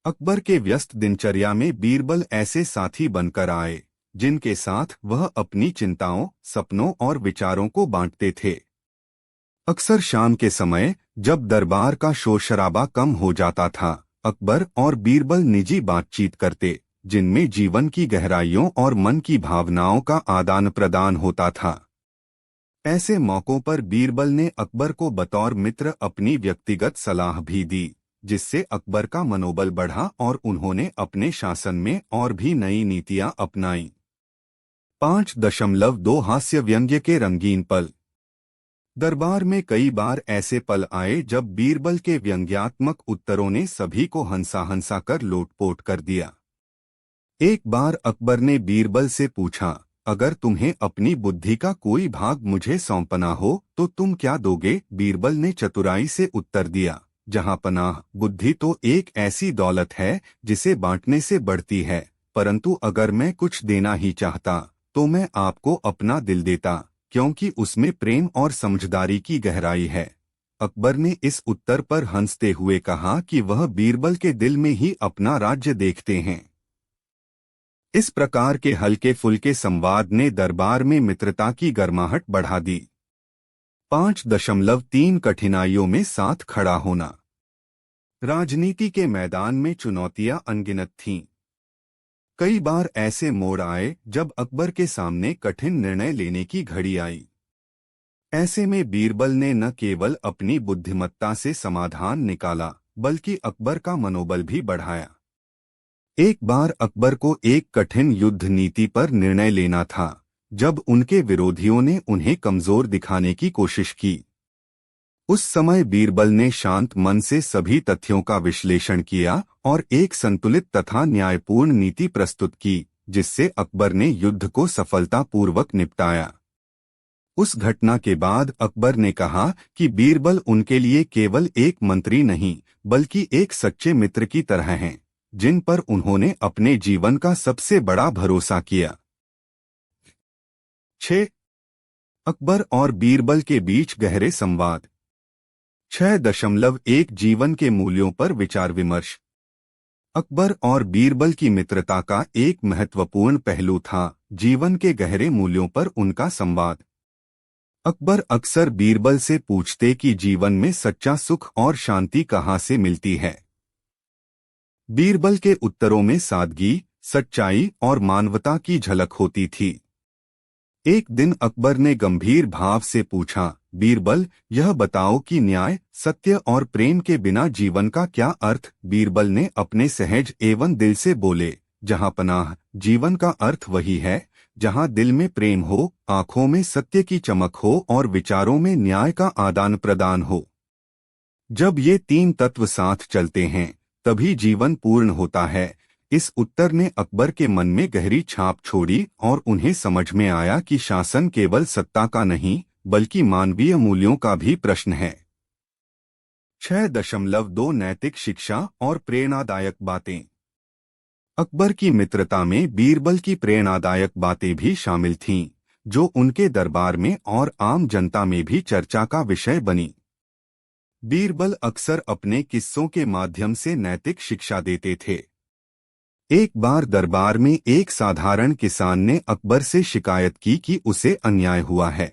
Speaker 1: अकबर के व्यस्त दिनचर्या में बीरबल ऐसे साथी बनकर आए जिनके साथ वह अपनी चिंताओं, सपनों और विचारों को बांटते थे। अक्सर शाम के समय, जब दरबार का शोर शराबा कम हो जाता था, अकबर और बीरबल निजी बातचीत करते, जिनमें जीवन की गहराइयों और मन की भावनाओं का आदान प्रदान होता था। ऐसे मौकों पर बीरबल ने अकबर को बतौर मित्र अपनी व्यक्तिगत सलाह भी दी, जिससे अकबर का मनोबल बढ़ा और उन्होंने अपने शासन में और भी नई नीतियां अपनाई। 5.2 हास्य व्यंग्य के रंगीन पल। दरबार में कई बार ऐसे पल आए जब बीरबल के व्यंग्यात्मक उत्तरों ने सभी को हंसा हंसा कर लोटपोट कर दिया। एक बार अकबर ने बीरबल से पूछा, अगर तुम्हें अपनी बुद्धि का कोई भाग मुझे सौंपना हो तो तुम क्या दोगे। बीरबल ने चतुराई से उत्तर दिया, जहांपनाह, बुद्धि तो एक ऐसी दौलत है जिसे बांटने से बढ़ती है, परंतु अगर मैं कुछ देना ही चाहता तो मैं आपको अपना दिल देता, क्योंकि उसमें प्रेम और समझदारी की गहराई है। अकबर ने इस उत्तर पर हंसते हुए कहा कि वह बीरबल के दिल में ही अपना राज्य देखते हैं। इस प्रकार के हल्के फुल्के संवाद ने दरबार में मित्रता की गर्माहट बढ़ा दी। 5.3 कठिनाइयों में साथ खड़ा होना। राजनीति के मैदान में चुनौतियां अनगिनत थीं। कई बार ऐसे मोड़ आए जब अकबर के सामने कठिन निर्णय लेने की घड़ी आई। ऐसे में बीरबल ने न केवल अपनी बुद्धिमत्ता से समाधान निकाला, बल्कि अकबर का मनोबल भी बढ़ाया। एक बार अकबर को एक कठिन युद्ध नीति पर निर्णय लेना था, जब उनके विरोधियों ने उन्हें कमजोर दिखाने की कोशिश की। उस समय बीरबल ने शांत मन से सभी तथ्यों का विश्लेषण किया और एक संतुलित तथा न्यायपूर्ण नीति प्रस्तुत की, जिससे अकबर ने युद्ध को सफलतापूर्वक निपटाया। उस घटना के बाद अकबर ने कहा कि बीरबल उनके लिए केवल एक मंत्री नहीं, बल्कि एक सच्चे मित्र की तरह हैं, जिन पर उन्होंने अपने जीवन का सबसे बड़ा भरोसा किया। 6. अकबर और बीरबल के बीच गहरे संवाद। 6.1 जीवन के मूल्यों पर विचार विमर्श। अकबर और बीरबल की मित्रता का एक महत्वपूर्ण पहलू था जीवन के गहरे मूल्यों पर उनका संवाद। अकबर अक्सर बीरबल से पूछते कि जीवन में सच्चा सुख और शांति कहाँ से मिलती है। बीरबल के उत्तरों में सादगी, सच्चाई और मानवता की झलक होती थी। एक दिन अकबर ने गंभीर भाव से पूछा, बीरबल, यह बताओ कि न्याय, सत्य और प्रेम के बिना जीवन का क्या अर्थ। बीरबल ने अपने सहज एवं दिल से बोले, जहाँ पनाह, जीवन का अर्थ वही है जहाँ दिल में प्रेम हो, आंखों में सत्य की चमक हो और विचारों में न्याय का आदान प्रदान हो। जब ये तीन तत्व साथ चलते हैं तभी जीवन पूर्ण होता है। इस उत्तर ने अकबर के मन में गहरी छाप छोड़ी और उन्हें समझ में आया कि शासन केवल सत्ता का नहीं बल्कि मानवीय मूल्यों का भी प्रश्न है। 6.2 नैतिक शिक्षा और प्रेरणादायक बातें। अकबर की मित्रता में बीरबल की प्रेरणादायक बातें भी शामिल थीं, जो उनके दरबार में और आम जनता में भी चर्चा का विषय बनी। बीरबल अक्सर अपने किस्सों के माध्यम से नैतिक शिक्षा देते थे। एक बार दरबार में एक साधारण किसान ने अकबर से शिकायत की कि उसे अन्याय हुआ है।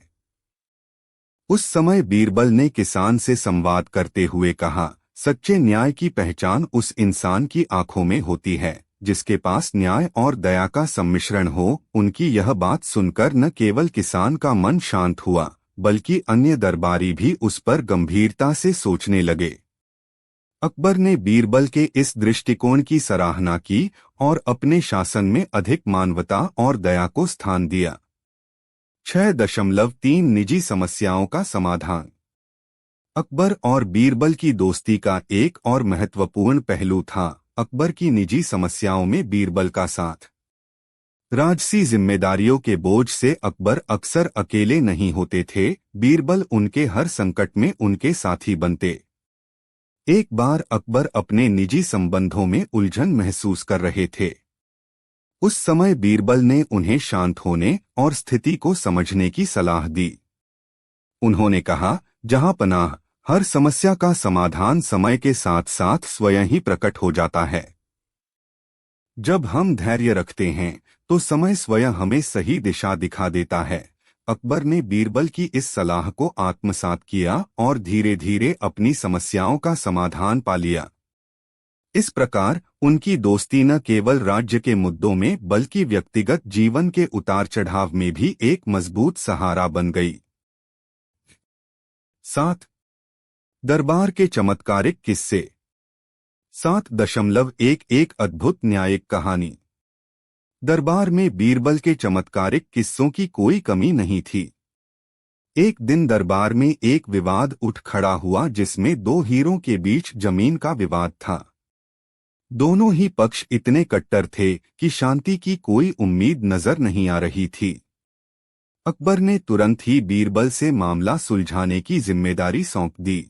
Speaker 1: उस समय बीरबल ने किसान से संवाद करते हुए कहा, सच्चे न्याय की पहचान उस इंसान की आंखों में होती है जिसके पास न्याय और दया का सम्मिश्रण हो। उनकी यह बात सुनकर न केवल किसान का मन शांत हुआ बल्कि अन्य दरबारी भी उस पर गंभीरता से सोचने लगे। अकबर ने बीरबल के इस दृष्टिकोण की सराहना की और अपने शासन में अधिक मानवता और दया को स्थान दिया। 6.3 निजी समस्याओं का समाधान। अकबर और बीरबल की दोस्ती का एक और महत्वपूर्ण पहलू था अकबर की निजी समस्याओं में बीरबल का साथ। राजसी जिम्मेदारियों के बोझ से अकबर अक्सर अकेले नहीं होते थे, बीरबल उनके हर संकट में उनके साथी बनते। एक बार अकबर अपने निजी संबंधों में उलझन महसूस कर रहे थे। उस समय बीरबल ने उन्हें शांत होने और स्थिति को समझने की सलाह दी। उन्होंने कहा, जहां पनाह, हर समस्या का समाधान समय के साथ साथ स्वयं ही प्रकट हो जाता है। जब हम धैर्य रखते हैं तो समय स्वयं हमें सही दिशा दिखा देता है। अकबर ने बीरबल की इस सलाह को आत्मसात किया और धीरे धीरे अपनी समस्याओं का समाधान पा लिया। इस प्रकार उनकी दोस्ती न केवल राज्य के मुद्दों में बल्कि व्यक्तिगत जीवन के उतार चढ़ाव में भी एक मजबूत सहारा बन गई। 7. दरबार के चमत्कारिक किस्से। 7.1 अद्भुत न्यायिक कहानी। दरबार में बीरबल के चमत्कारिक किस्सों की कोई कमी नहीं थी। एक दिन दरबार में एक विवाद उठ खड़ा हुआ जिसमें दो हीरों के बीच जमीन का विवाद था। दोनों ही पक्ष इतने कट्टर थे कि शांति की कोई उम्मीद नजर नहीं आ रही थी। अकबर ने तुरंत ही बीरबल से मामला सुलझाने की जिम्मेदारी सौंप दी।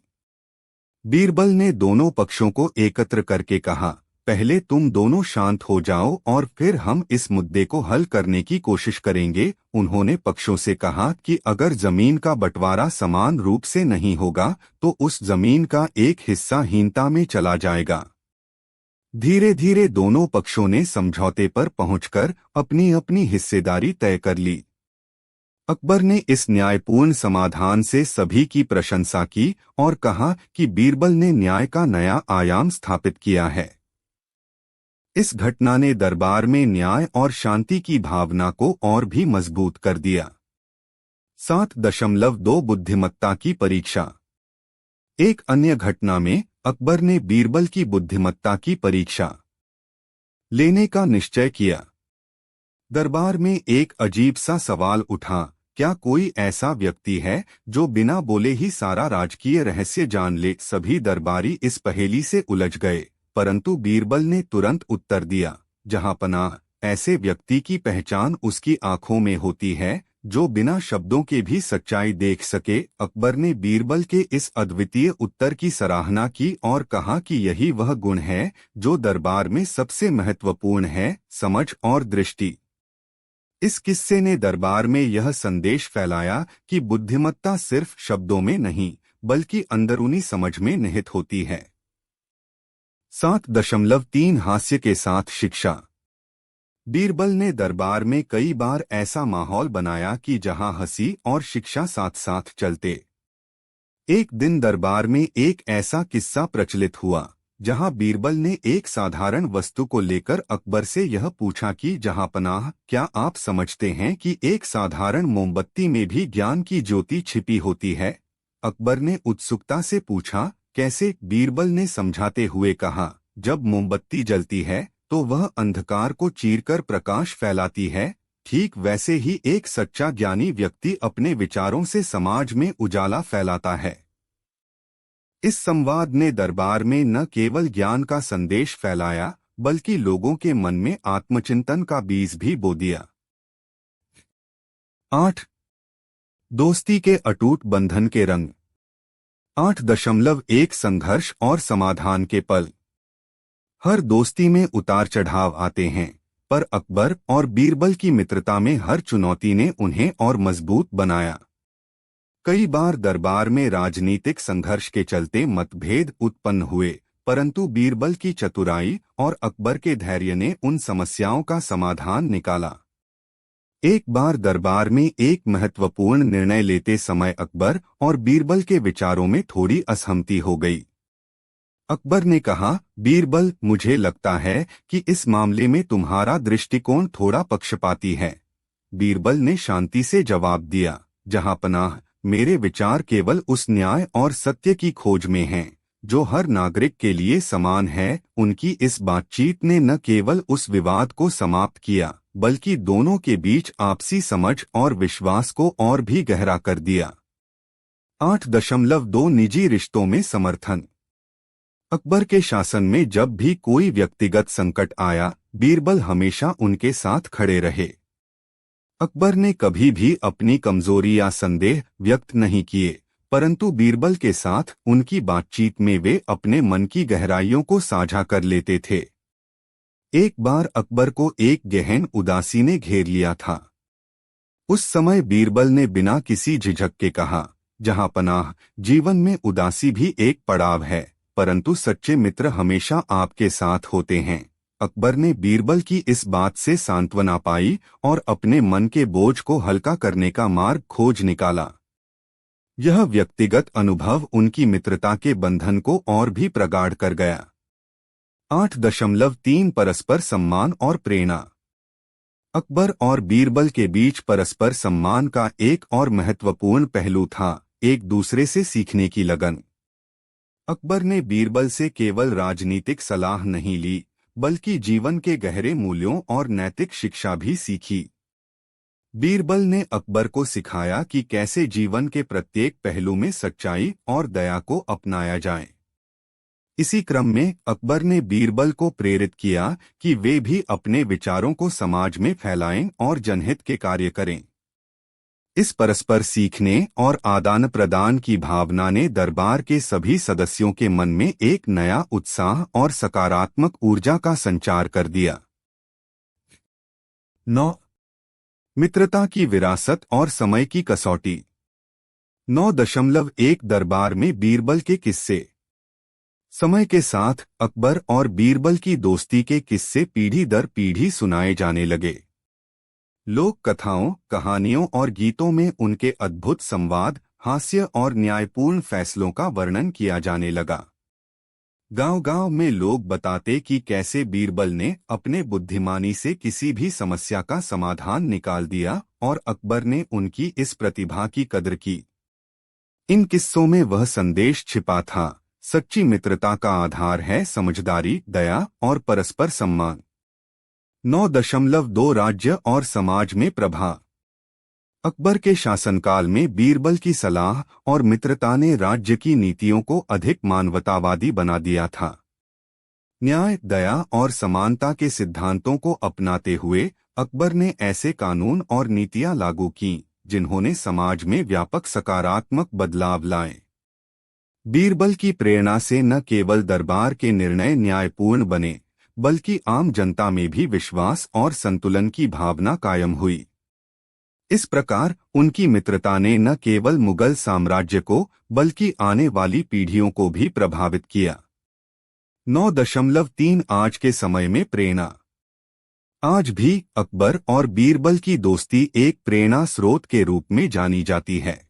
Speaker 1: बीरबल ने दोनों पक्षों को एकत्र करके कहा, पहले तुम दोनों शांत हो जाओ और फिर हम इस मुद्दे को हल करने की कोशिश करेंगे। उन्होंने पक्षों से कहा कि अगर जमीन का बंटवारा समान रूप से नहीं होगा तो उस जमीन का एक हिस्सा हीनता में चला जाएगा। धीरे धीरे दोनों पक्षों ने समझौते पर पहुंचकर अपनी अपनी हिस्सेदारी तय कर ली। अकबर ने इस न्यायपूर्ण समाधान से सभी की प्रशंसा की और कहा कि बीरबल ने न्याय का नया आयाम स्थापित किया है। इस घटना ने दरबार में न्याय और शांति की भावना को और भी मजबूत कर दिया। 7.2 बुद्धिमत्ता की परीक्षा। एक अन्य घटना में अकबर ने बीरबल की बुद्धिमत्ता की परीक्षा लेने का निश्चय किया। दरबार में एक अजीब सा सवाल उठा, क्या कोई ऐसा व्यक्ति है जो बिना बोले ही सारा राजकीय रहस्य जान ले। सभी दरबारी इस पहेली से उलझ गए, परंतु बीरबल ने तुरंत उत्तर दिया, जहां पनाह, ऐसे व्यक्ति की पहचान उसकी आंखों में होती है जो बिना शब्दों के भी सच्चाई देख सके। अकबर ने बीरबल के इस अद्वितीय उत्तर की सराहना की और कहा कि यही वह गुण है जो दरबार में सबसे महत्वपूर्ण है, समझ और दृष्टि। इस किस्से ने दरबार में यह संदेश फैलाया कि बुद्धिमत्ता सिर्फ शब्दों में नहीं बल्कि अंदरूनी समझ में निहित होती है। 7.3 हास्य के साथ शिक्षा। बीरबल ने दरबार में कई बार ऐसा माहौल बनाया कि जहां हंसी और शिक्षा साथ साथ चलते। एक दिन दरबार में एक ऐसा किस्सा प्रचलित हुआ जहां बीरबल ने एक साधारण वस्तु को लेकर अकबर से यह पूछा कि जहांपनाह, क्या आप समझते हैं कि एक साधारण मोमबत्ती में भी ज्ञान की ज्योति छिपी होती है? अकबर ने उत्सुकता से पूछा, कैसे? बीरबल ने समझाते हुए कहा, जब मोमबत्ती जलती है तो वह अंधकार को चीरकर प्रकाश फैलाती है। ठीक वैसे ही एक सच्चा ज्ञानी व्यक्ति अपने विचारों से समाज में उजाला फैलाता है। इस संवाद ने दरबार में न केवल ज्ञान का संदेश फैलाया बल्कि लोगों के मन में आत्मचिंतन का बीज भी बो दिया। 8. दोस्ती के अटूट बंधन के रंग। 8.1 संघर्ष और समाधान के पल। हर दोस्ती में उतार चढ़ाव आते हैं, पर अकबर और बीरबल की मित्रता में हर चुनौती ने उन्हें और मजबूत बनाया। कई बार दरबार में राजनीतिक संघर्ष के चलते मतभेद उत्पन्न हुए, परंतु बीरबल की चतुराई और अकबर के धैर्य ने उन समस्याओं का समाधान निकाला। एक बार दरबार में एक महत्वपूर्ण निर्णय लेते समय अकबर और बीरबल के विचारों में थोड़ी असहमति हो गई। अकबर ने कहा, बीरबल, मुझे लगता है कि इस मामले में तुम्हारा दृष्टिकोण थोड़ा पक्षपाती है। बीरबल ने शांति से जवाब दिया, जहांपनाह, मेरे विचार केवल उस न्याय और सत्य की खोज में हैं जो हर नागरिक के लिए समान है। उनकी इस बातचीत ने न केवल उस विवाद को समाप्त किया बल्कि दोनों के बीच आपसी समझ और विश्वास को और भी गहरा कर दिया। 8.2 निजी रिश्तों में समर्थन। अकबर के शासन में जब भी कोई व्यक्तिगत संकट आया, बीरबल हमेशा उनके साथ खड़े रहे। अकबर ने कभी भी अपनी कमजोरी या संदेह व्यक्त नहीं किए, परंतु बीरबल के साथ उनकी बातचीत में वे अपने मन की गहराइयों को साझा कर लेते थे। एक बार अकबर को एक गहन उदासी ने घेर लिया था। उस समय बीरबल ने बिना किसी झिझक के कहा, जहांपनाह, जीवन में उदासी भी एक पड़ाव है, परंतु सच्चे मित्र हमेशा आपके साथ होते हैं। अकबर ने बीरबल की इस बात से सांत्वना पाई और अपने मन के बोझ को हल्का करने का मार्ग खोज निकाला। यह व्यक्तिगत अनुभव उनकी मित्रता के बंधन को और भी प्रगाढ़ कर गया। 8.3 परस्पर सम्मान और प्रेरणा। अकबर और बीरबल के बीच परस्पर सम्मान का एक और महत्वपूर्ण पहलू था, एक दूसरे से सीखने की लगन। अकबर ने बीरबल से केवल राजनीतिक सलाह नहीं ली बल्कि जीवन के गहरे मूल्यों और नैतिक शिक्षा भी सीखी। बीरबल ने अकबर को सिखाया कि कैसे जीवन के प्रत्येक पहलू में सच्चाई और दया को अपनाया जाए। इसी क्रम में अकबर ने बीरबल को प्रेरित किया कि वे भी अपने विचारों को समाज में फैलाएं और जनहित के कार्य करें। इस परस्पर सीखने और आदान प्रदान की भावना ने दरबार के सभी सदस्यों के मन में एक नया उत्साह और सकारात्मक ऊर्जा का संचार कर दिया। 9. मित्रता की विरासत और समय की कसौटी। 9.1 दरबार में बीरबल के किस्से। समय के साथ अकबर और बीरबल की दोस्ती के किस्से पीढ़ी दर पीढ़ी सुनाए जाने लगे। लोक कथाओं, कहानियों और गीतों में उनके अद्भुत संवाद, हास्य और न्यायपूर्ण फैसलों का वर्णन किया जाने लगा। गांव-गांव में लोग बताते कि कैसे बीरबल ने अपने बुद्धिमानी से किसी भी समस्या का समाधान निकाल दिया और अकबर ने उनकी इस प्रतिभा की कद्र की। इन किस्सों में वह संदेश छिपा था, सच्ची मित्रता का आधार है समझदारी, दया और परस्पर सम्मान। 9.2 राज्य और समाज में प्रभाव। अकबर के शासनकाल में बीरबल की सलाह और मित्रता ने राज्य की नीतियों को अधिक मानवतावादी बना दिया था। न्याय, दया और समानता के सिद्धांतों को अपनाते हुए अकबर ने ऐसे कानून और नीतियां लागू कीं जिन्होंने समाज में व्यापक सकारात्मक बदलाव लाए। बीरबल की प्रेरणा से न केवल दरबार के निर्णय न्यायपूर्ण बने बल्कि आम जनता में भी विश्वास और संतुलन की भावना कायम हुई। इस प्रकार उनकी मित्रता ने न केवल मुगल साम्राज्य को बल्कि आने वाली पीढ़ियों को भी प्रभावित किया। 9.3 आज के समय में प्रेरणा। आज भी अकबर और बीरबल की दोस्ती एक प्रेरणा स्रोत के रूप में जानी जाती है।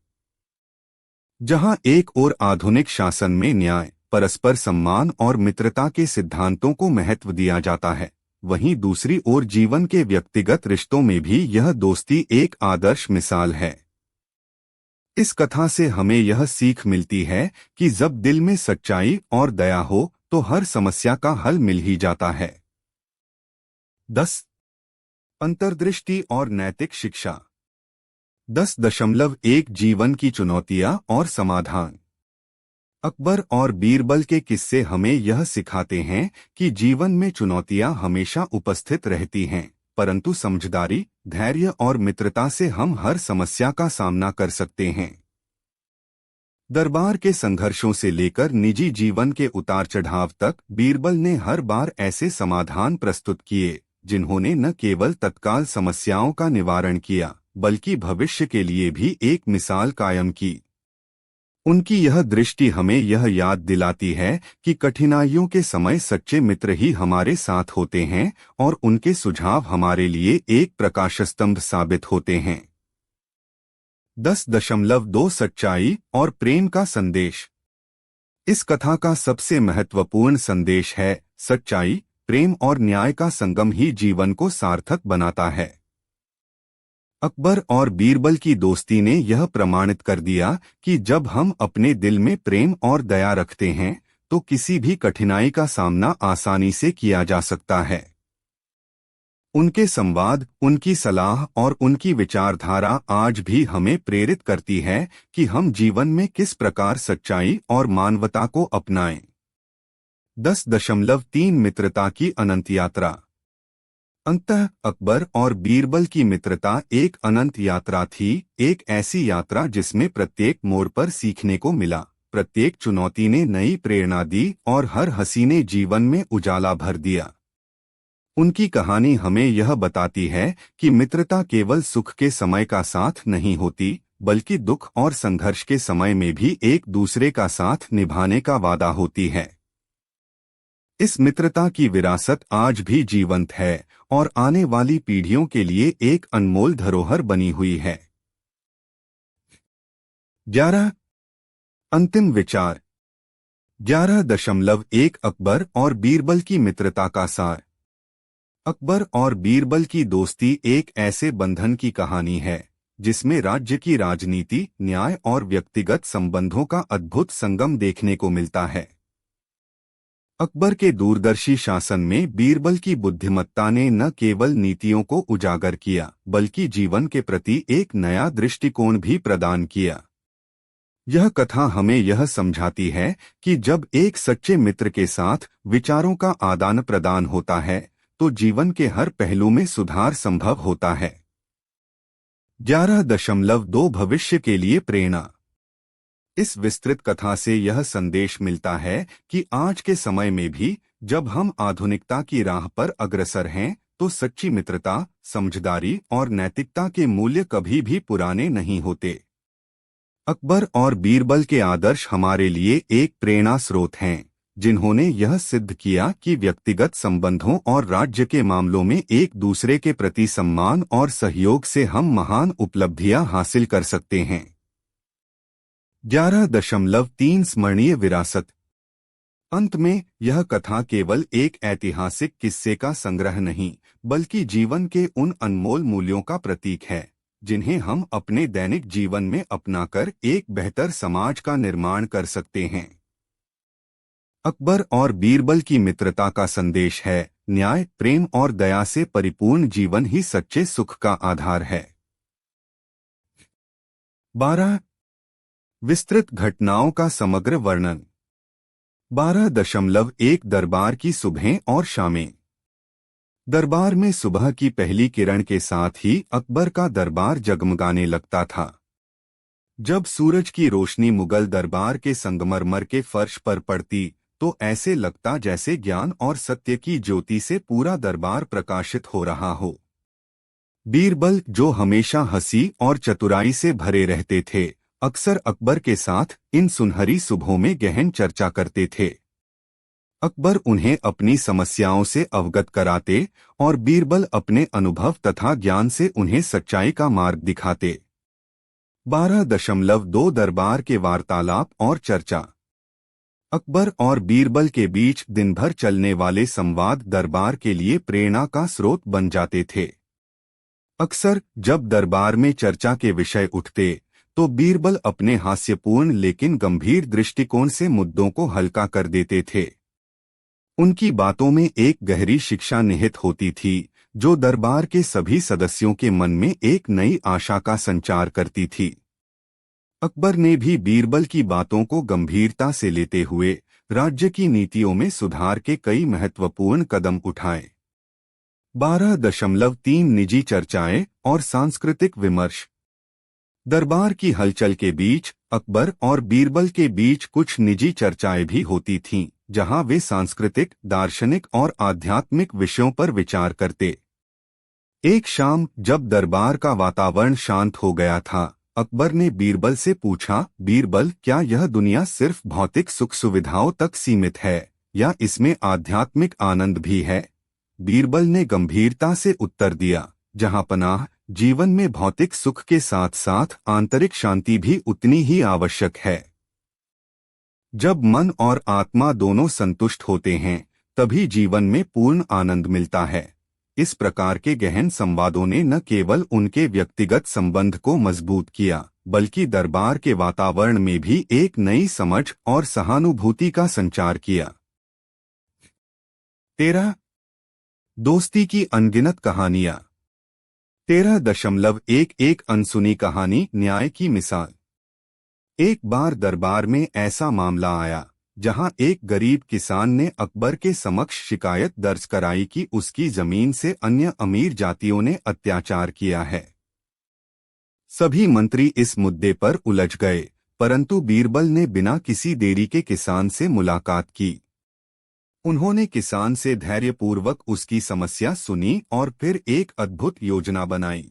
Speaker 1: जहां एक ओर आधुनिक शासन में न्याय, परस्पर सम्मान और मित्रता के सिद्धांतों को महत्व दिया जाता है, वहीं दूसरी ओर जीवन के व्यक्तिगत रिश्तों में भी यह दोस्ती एक आदर्श मिसाल है। इस कथा से हमें यह सीख मिलती है कि जब दिल में सच्चाई और दया हो तो हर समस्या का हल मिल ही जाता है। 10. अंतर्दृष्टि और नैतिक शिक्षा। 10.1 जीवन की चुनौतियां और समाधान। अकबर और बीरबल के किस्से हमें यह सिखाते हैं कि जीवन में चुनौतियां हमेशा उपस्थित रहती हैं, परंतु समझदारी, धैर्य और मित्रता से हम हर समस्या का सामना कर सकते हैं। दरबार के संघर्षों से लेकर निजी जीवन के उतार चढ़ाव तक बीरबल ने हर बार ऐसे समाधान प्रस्तुत किए जिन्होंने न केवल तत्काल समस्याओं का निवारण किया बल्कि भविष्य के लिए भी एक मिसाल कायम की। उनकी यह दृष्टि हमें यह याद दिलाती है कि कठिनाइयों के समय सच्चे मित्र ही हमारे साथ होते हैं और उनके सुझाव हमारे लिए एक प्रकाशस्तंभ साबित होते हैं। 10.2 सच्चाई और प्रेम का संदेश। इस कथा का सबसे महत्वपूर्ण संदेश है, सच्चाई, प्रेम और न्याय का संगम ही जीवन को सार्थक बनाता है। अकबर और बीरबल की दोस्ती ने यह प्रमाणित कर दिया कि जब हम अपने दिल में प्रेम और दया रखते हैं तो किसी भी कठिनाई का सामना आसानी से किया जा सकता है। उनके संवाद, उनकी सलाह और उनकी विचारधारा आज भी हमें प्रेरित करती है कि हम जीवन में किस प्रकार सच्चाई और मानवता को अपनाएं। 10.3 मित्रता की अनंत यात्रा। अंततः अकबर और बीरबल की मित्रता एक अनंत यात्रा थी, एक ऐसी यात्रा जिसमें प्रत्येक मोड़ पर सीखने को मिला, प्रत्येक चुनौती ने नई प्रेरणा दी और हर हंसी ने जीवन में उजाला भर दिया। उनकी कहानी हमें यह बताती है कि मित्रता केवल सुख के समय का साथ नहीं होती, बल्कि दुख और संघर्ष के समय में भी एक दूसरे का साथ निभाने का वादा होती है। इस मित्रता की विरासत आज भी जीवंत है और आने वाली पीढ़ियों के लिए एक अनमोल धरोहर बनी हुई है। 11. अंतिम विचार। 11.1 अकबर और बीरबल की मित्रता का सार। अकबर और बीरबल की दोस्ती एक ऐसे बंधन की कहानी है जिसमें राज्य की राजनीति, न्याय और व्यक्तिगत संबंधों का अद्भुत संगम देखने को मिलता है। अकबर के दूरदर्शी शासन में बीरबल की बुद्धिमत्ता ने न केवल नीतियों को उजागर किया बल्कि जीवन के प्रति एक नया दृष्टिकोण भी प्रदान किया। यह कथा हमें यह समझाती है कि जब एक सच्चे मित्र के साथ विचारों का आदान प्रदान होता है तो जीवन के हर पहलू में सुधार संभव होता है। 11.2 भविष्य के लिए प्रेरणा। इस विस्तृत कथा से यह संदेश मिलता है कि आज के समय में भी जब हम आधुनिकता की राह पर अग्रसर हैं तो सच्ची मित्रता, समझदारी और नैतिकता के मूल्य कभी भी पुराने नहीं होते। अकबर और बीरबल के आदर्श हमारे लिए एक प्रेरणा स्रोत हैं, जिन्होंने यह सिद्ध किया कि व्यक्तिगत संबंधों और राज्य के मामलों में एक दूसरे के प्रति सम्मान और सहयोग से हम महान उपलब्धियां हासिल कर सकते हैं। 11.3 स्मरणीय विरासत। अंत में यह कथा केवल एक ऐतिहासिक किस्से का संग्रह नहीं बल्कि जीवन के उन अनमोल मूल्यों का प्रतीक है जिन्हें हम अपने दैनिक जीवन में अपनाकर एक बेहतर समाज का निर्माण कर सकते हैं। अकबर और बीरबल की मित्रता का संदेश है, न्याय, प्रेम और दया से परिपूर्ण जीवन ही सच्चे सुख का आधार है। 12. विस्तृत घटनाओं का समग्र वर्णन। 12.1 दरबार की सुबहें और शामें। दरबार में सुबह की पहली किरण के साथ ही अकबर का दरबार जगमगाने लगता था। जब सूरज की रोशनी मुगल दरबार के संगमरमर के फर्श पर पड़ती तो ऐसे लगता जैसे ज्ञान और सत्य की ज्योति से पूरा दरबार प्रकाशित हो रहा हो। बीरबल, जो हमेशा हंसी और चतुराई से भरे रहते थे, अक्सर अकबर के साथ इन सुनहरी सुबहों में गहन चर्चा करते थे। अकबर उन्हें अपनी समस्याओं से अवगत कराते और बीरबल अपने अनुभव तथा ज्ञान से उन्हें सच्चाई का मार्ग दिखाते। 12.2 दरबार के वार्तालाप और चर्चा। अकबर और बीरबल के बीच दिन भर चलने वाले संवाद दरबार के लिए प्रेरणा का स्रोत बन जाते थे। अक्सर जब दरबार में चर्चा के विषय उठते तो बीरबल अपने हास्यपूर्ण लेकिन गंभीर दृष्टिकोण से मुद्दों को हल्का कर देते थे। उनकी बातों में एक गहरी शिक्षा निहित होती थी जो दरबार के सभी सदस्यों के मन में एक नई आशा का संचार करती थी। अकबर ने भी बीरबल की बातों को गंभीरता से लेते हुए राज्य की नीतियों में सुधार के कई महत्वपूर्ण कदम उठाए। 12.3 निजी चर्चाएं और सांस्कृतिक विमर्श। दरबार की हलचल के बीच अकबर और बीरबल के बीच कुछ निजी चर्चाएं भी होती थीं, जहां वे सांस्कृतिक, दार्शनिक और आध्यात्मिक विषयों पर विचार करते। एक शाम जब दरबार का वातावरण शांत हो गया था, अकबर ने बीरबल से पूछा, बीरबल, क्या यह दुनिया सिर्फ भौतिक सुख सुविधाओं तक सीमित है या इसमें आध्यात्मिक आनंद भी है? बीरबल ने गंभीरता से उत्तर दिया, जहां पनाह, जीवन में भौतिक सुख के साथ साथ आंतरिक शांति भी उतनी ही आवश्यक है। जब मन और आत्मा दोनों संतुष्ट होते हैं तभी जीवन में पूर्ण आनंद मिलता है। इस प्रकार के गहन संवादों ने न केवल उनके व्यक्तिगत संबंध को मजबूत किया बल्कि दरबार के वातावरण में भी एक नई समझ और सहानुभूति का संचार किया। 13. दोस्ती की अनगिनत कहानियां। 13.11 अनसुनी कहानी, न्याय की मिसाल। एक बार दरबार में ऐसा मामला आया जहां एक गरीब किसान ने अकबर के समक्ष शिकायत दर्ज कराई कि उसकी जमीन से अन्य अमीर जातियों ने अत्याचार किया है। सभी मंत्री इस मुद्दे पर उलझ गए, परंतु बीरबल ने बिना किसी देरी के किसान से मुलाकात की। उन्होंने किसान से धैर्यपूर्वक उसकी समस्या सुनी और फिर एक अद्भुत योजना बनाई।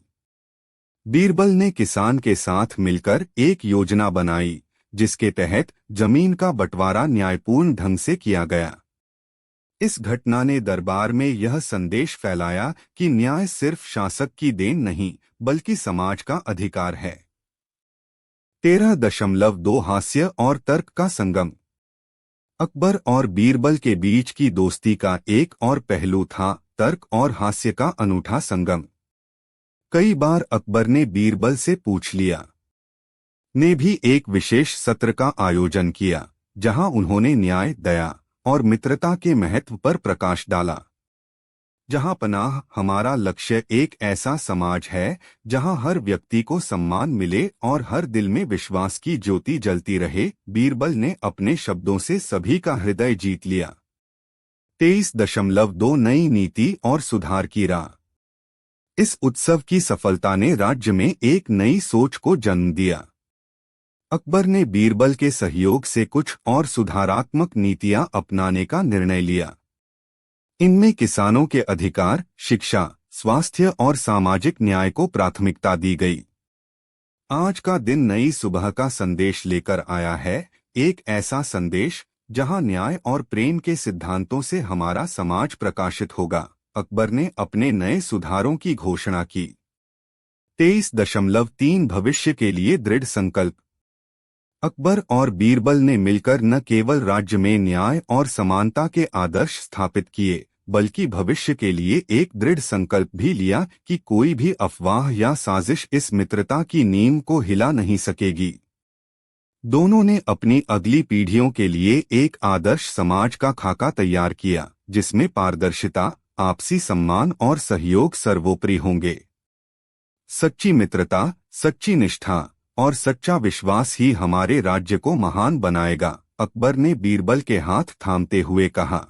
Speaker 1: बीरबल ने किसान के साथ मिलकर एक योजना बनाई जिसके तहत जमीन का बंटवारा न्यायपूर्ण ढंग से किया गया। इस घटना ने दरबार में यह संदेश फैलाया कि न्याय सिर्फ शासक की देन नहीं बल्कि समाज का अधिकार है। 13.2 हास्य और तर्क का संगम। अकबर और बीरबल के बीच की दोस्ती का एक और पहलू था तर्क और हास्य का अनूठा संगम। कई बार अकबर ने बीरबल से पूछ लिया ने भी एक विशेष सत्र का आयोजन किया जहां उन्होंने न्याय, दया और मित्रता के महत्व पर प्रकाश डाला। जहां पनाह, हमारा लक्ष्य एक ऐसा समाज है जहां हर व्यक्ति को सम्मान मिले और हर दिल में विश्वास की ज्योति जलती रहे, बीरबल ने अपने शब्दों से सभी का हृदय जीत लिया। 23.2 नई नीति और सुधार की राह। इस उत्सव की सफलता ने राज्य में एक नई सोच को जन्म दिया। अकबर ने बीरबल के सहयोग से कुछ और सुधारात्मक नीतियां अपनाने का निर्णय लिया। इनमें किसानों के अधिकार, शिक्षा, स्वास्थ्य और सामाजिक न्याय को प्राथमिकता दी गई। आज का दिन नई सुबह का संदेश लेकर आया है, एक ऐसा संदेश जहां न्याय और प्रेम के सिद्धांतों से हमारा समाज प्रकाशित होगा। अकबर ने अपने नए सुधारों की घोषणा की। 23.3 भविष्य के लिए दृढ़ संकल्प। अकबर और बीरबल ने मिलकर न केवल राज्य में न्याय और समानता के आदर्श स्थापित किए बल्कि भविष्य के लिए एक दृढ़ संकल्प भी लिया कि कोई भी अफवाह या साजिश इस मित्रता की नींव को हिला नहीं सकेगी। दोनों ने अपनी अगली पीढ़ियों के लिए एक आदर्श समाज का खाका तैयार किया जिसमें पारदर्शिता, आपसी सम्मान और सहयोग सर्वोपरि होंगे। सच्ची मित्रता, सच्ची निष्ठा और सच्चा विश्वास ही हमारे राज्य को महान बनाएगा, अकबर ने बीरबल के हाथ थामते हुए कहा।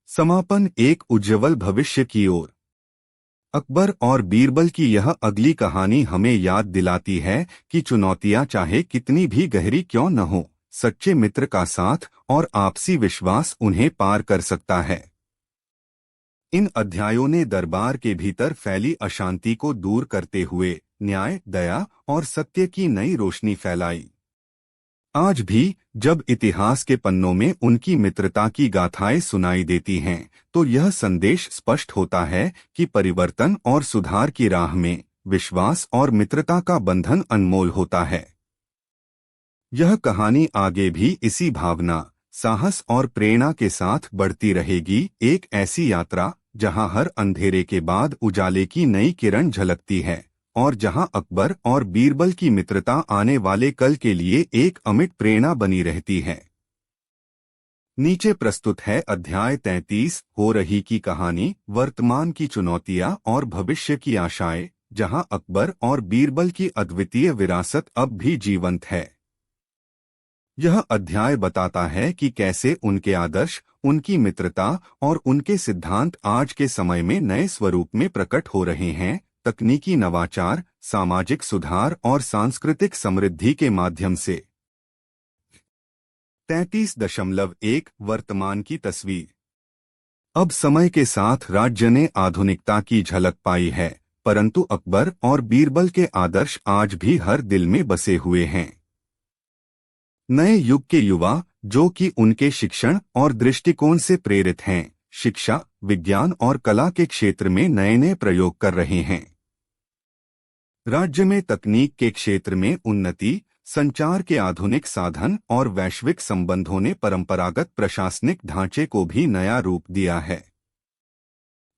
Speaker 1: समापन, एक उज्ज्वल भविष्य की ओर। अकबर और बीरबल की यह अगली कहानी हमें याद दिलाती है कि चुनौतियां चाहे कितनी भी गहरी क्यों न हो, सच्चे मित्र का साथ और आपसी विश्वास उन्हें पार कर सकता है। इन अध्यायों ने दरबार के भीतर फैली अशांति को दूर करते हुए न्याय, दया और सत्य की नई रोशनी फैलाई। आज भी जब इतिहास के पन्नों में उनकी मित्रता की गाथाएं सुनाई देती हैं, तो यह संदेश स्पष्ट होता है कि परिवर्तन और सुधार की राह में विश्वास और मित्रता का बंधन अनमोल होता है। यह कहानी आगे भी इसी भावना, साहस और प्रेरणा के साथ बढ़ती रहेगी, एक ऐसी यात्रा जहां हर अंधेरे के बाद उजाले की नई किरण झलकती है और जहां अकबर और बीरबल की मित्रता आने वाले कल के लिए एक अमिट प्रेरणा बनी रहती है। नीचे प्रस्तुत है अध्याय 33, हो रही की कहानी, वर्तमान की चुनौतियां और भविष्य की आशाएं, जहां अकबर और बीरबल की अद्वितीय विरासत अब भी जीवंत है। यह अध्याय बताता है कि कैसे उनके आदर्श, उनकी मित्रता और उनके सिद्धांत आज के समय में नए स्वरूप में प्रकट हो रहे हैं, तकनीकी नवाचार, सामाजिक सुधार और सांस्कृतिक समृद्धि के माध्यम से। 33.1 वर्तमान की तस्वीर। अब समय के साथ राज्य ने आधुनिकता की झलक पाई है, परंतु अकबर और बीरबल के आदर्श आज भी हर दिल में बसे हुए हैं। नए युग के युवा, जो कि उनके शिक्षण और दृष्टिकोण से प्रेरित हैं, शिक्षा, विज्ञान और कला के क्षेत्र में नए नए प्रयोग कर रहे हैं। राज्य में तकनीक के क्षेत्र में उन्नति, संचार के आधुनिक साधन और वैश्विक संबंधों ने परंपरागत प्रशासनिक ढांचे को भी नया रूप दिया है।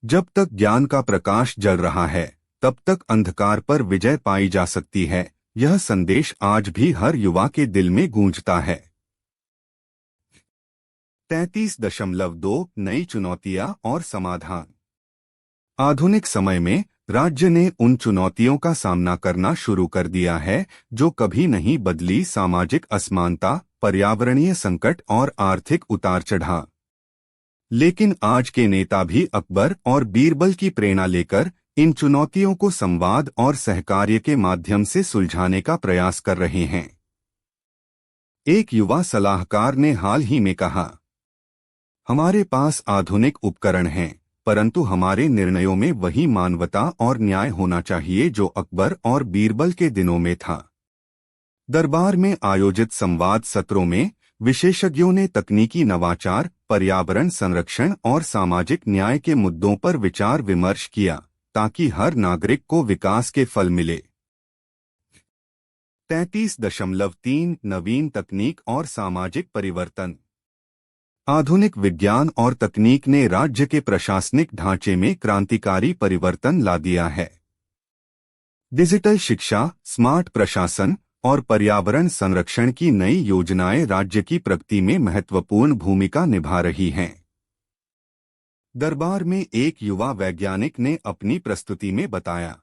Speaker 1: जब तक ज्ञान का प्रकाश जल रहा है, तब तक अंधकार पर विजय पाई जा सकती है, यह संदेश आज भी हर युवा के दिल में गूंजता है। 33.2 नई चुनौतियां और समाधान। आधुनिक समय में राज्य ने उन चुनौतियों का सामना करना शुरू कर दिया है जो कभी नहीं बदली, सामाजिक असमानता, पर्यावरणीय संकट और आर्थिक उतार चढ़ाव। लेकिन आज के नेता भी अकबर और बीरबल की प्रेरणा लेकर इन चुनौतियों को संवाद और सहकार्य के माध्यम से सुलझाने का प्रयास कर रहे हैं। एक युवा सलाहकार ने हाल ही में कहा, हमारे पास आधुनिक उपकरण हैं, परंतु हमारे निर्णयों में वही मानवता और न्याय होना चाहिए जो अकबर और बीरबल के दिनों में था। दरबार में आयोजित संवाद सत्रों में विशेषज्ञों ने तकनीकी नवाचार, पर्यावरण संरक्षण और सामाजिक न्याय के मुद्दों पर विचार विमर्श किया, ताकि हर नागरिक को विकास के फल मिले। 33.3 नवीन तकनीक और सामाजिक परिवर्तन। आधुनिक विज्ञान और तकनीक ने राज्य के प्रशासनिक ढांचे में क्रांतिकारी परिवर्तन ला दिया है। डिजिटल शिक्षा, स्मार्ट प्रशासन और पर्यावरण संरक्षण की नई योजनाएं राज्य की प्रगति में महत्वपूर्ण भूमिका निभा रही हैं। दरबार में एक युवा वैज्ञानिक ने अपनी प्रस्तुति में बताया,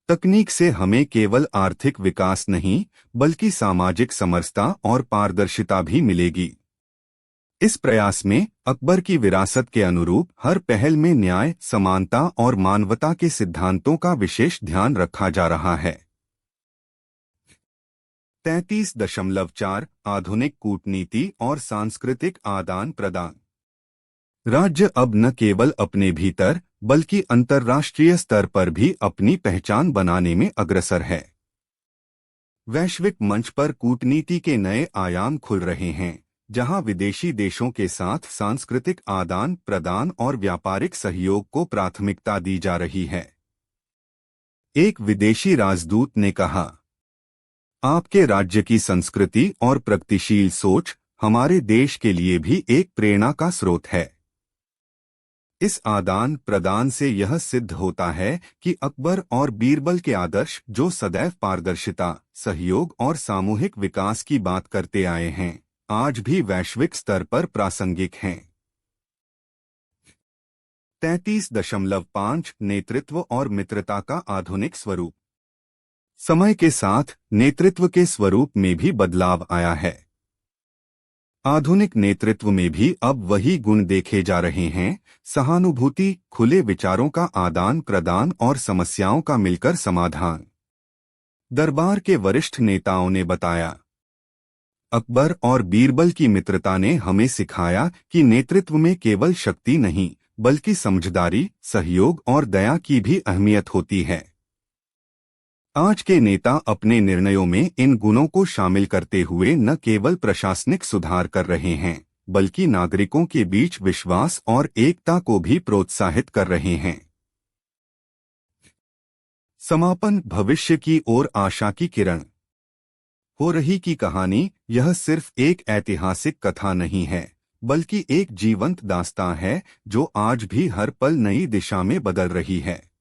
Speaker 1: तकनीक से हमें केवल आर्थिक विकास नहीं, बल्कि सामाजिक समरसता और पारदर्शिता भी मिलेगी। इस प्रयास में अकबर की विरासत के अनुरूप हर पहल में न्याय, समानता और मानवता के सिद्धांतों का विशेष ध्यान रखा जा रहा है। 33.4 आधुनिक कूटनीति और सांस्कृतिक आदान प्रदान। राज्य अब न केवल अपने भीतर बल्कि अंतर्राष्ट्रीय स्तर पर भी अपनी पहचान बनाने में अग्रसर है। वैश्विक मंच पर कूटनीति के नए आयाम खुल रहे हैं, जहां विदेशी देशों के साथ सांस्कृतिक आदान प्रदान और व्यापारिक सहयोग को प्राथमिकता दी जा रही है। एक विदेशी राजदूत ने कहा, आपके राज्य की संस्कृति और प्रगतिशील सोच हमारे देश के लिए भी एक प्रेरणा का स्रोत है। इस आदान प्रदान से यह सिद्ध होता है कि अकबर और बीरबल के आदर्श, जो सदैव पारदर्शिता, सहयोग और सामूहिक विकास की बात करते आए हैं, आज भी वैश्विक स्तर पर प्रासंगिक हैं। 33.5 नेतृत्व और मित्रता का आधुनिक स्वरूप। समय के साथ नेतृत्व के स्वरूप में भी बदलाव आया है। आधुनिक नेतृत्व में भी अब वही गुण देखे जा रहे हैं, सहानुभूति, खुले विचारों का आदान प्रदान और समस्याओं का मिलकर समाधान। दरबार के वरिष्ठ नेताओं ने बताया, अकबर और बीरबल की मित्रता ने हमें सिखाया कि नेतृत्व में केवल शक्ति नहीं, बल्कि समझदारी, सहयोग और दया की भी अहमियत होती है। आज के नेता अपने निर्णयों में इन गुणों को शामिल करते हुए न केवल प्रशासनिक सुधार कर रहे हैं, बल्कि नागरिकों के बीच विश्वास और एकता को भी प्रोत्साहित कर रहे हैं। समापन। भविष्य की ओर आशा की किरण। हो रही की कहानी यह सिर्फ एक ऐतिहासिक कथा नहीं है, बल्कि एक जीवंत दास्तां है जो आज भी हर पल नई दिशा में बदल रही है।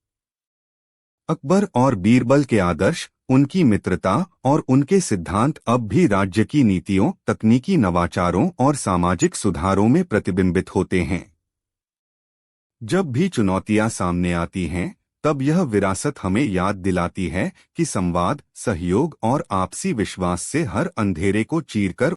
Speaker 1: अकबर और बीरबल के आदर्श, उनकी मित्रता और उनके सिद्धांत अब भी राज्य की नीतियों, तकनीकी नवाचारों और सामाजिक सुधारों में प्रतिबिंबित होते हैं। जब भी चुनौतियां सामने आती हैं, तब यह विरासत हमें याद दिलाती है कि संवाद, सहयोग और आपसी विश्वास से हर अंधेरे को चीरकर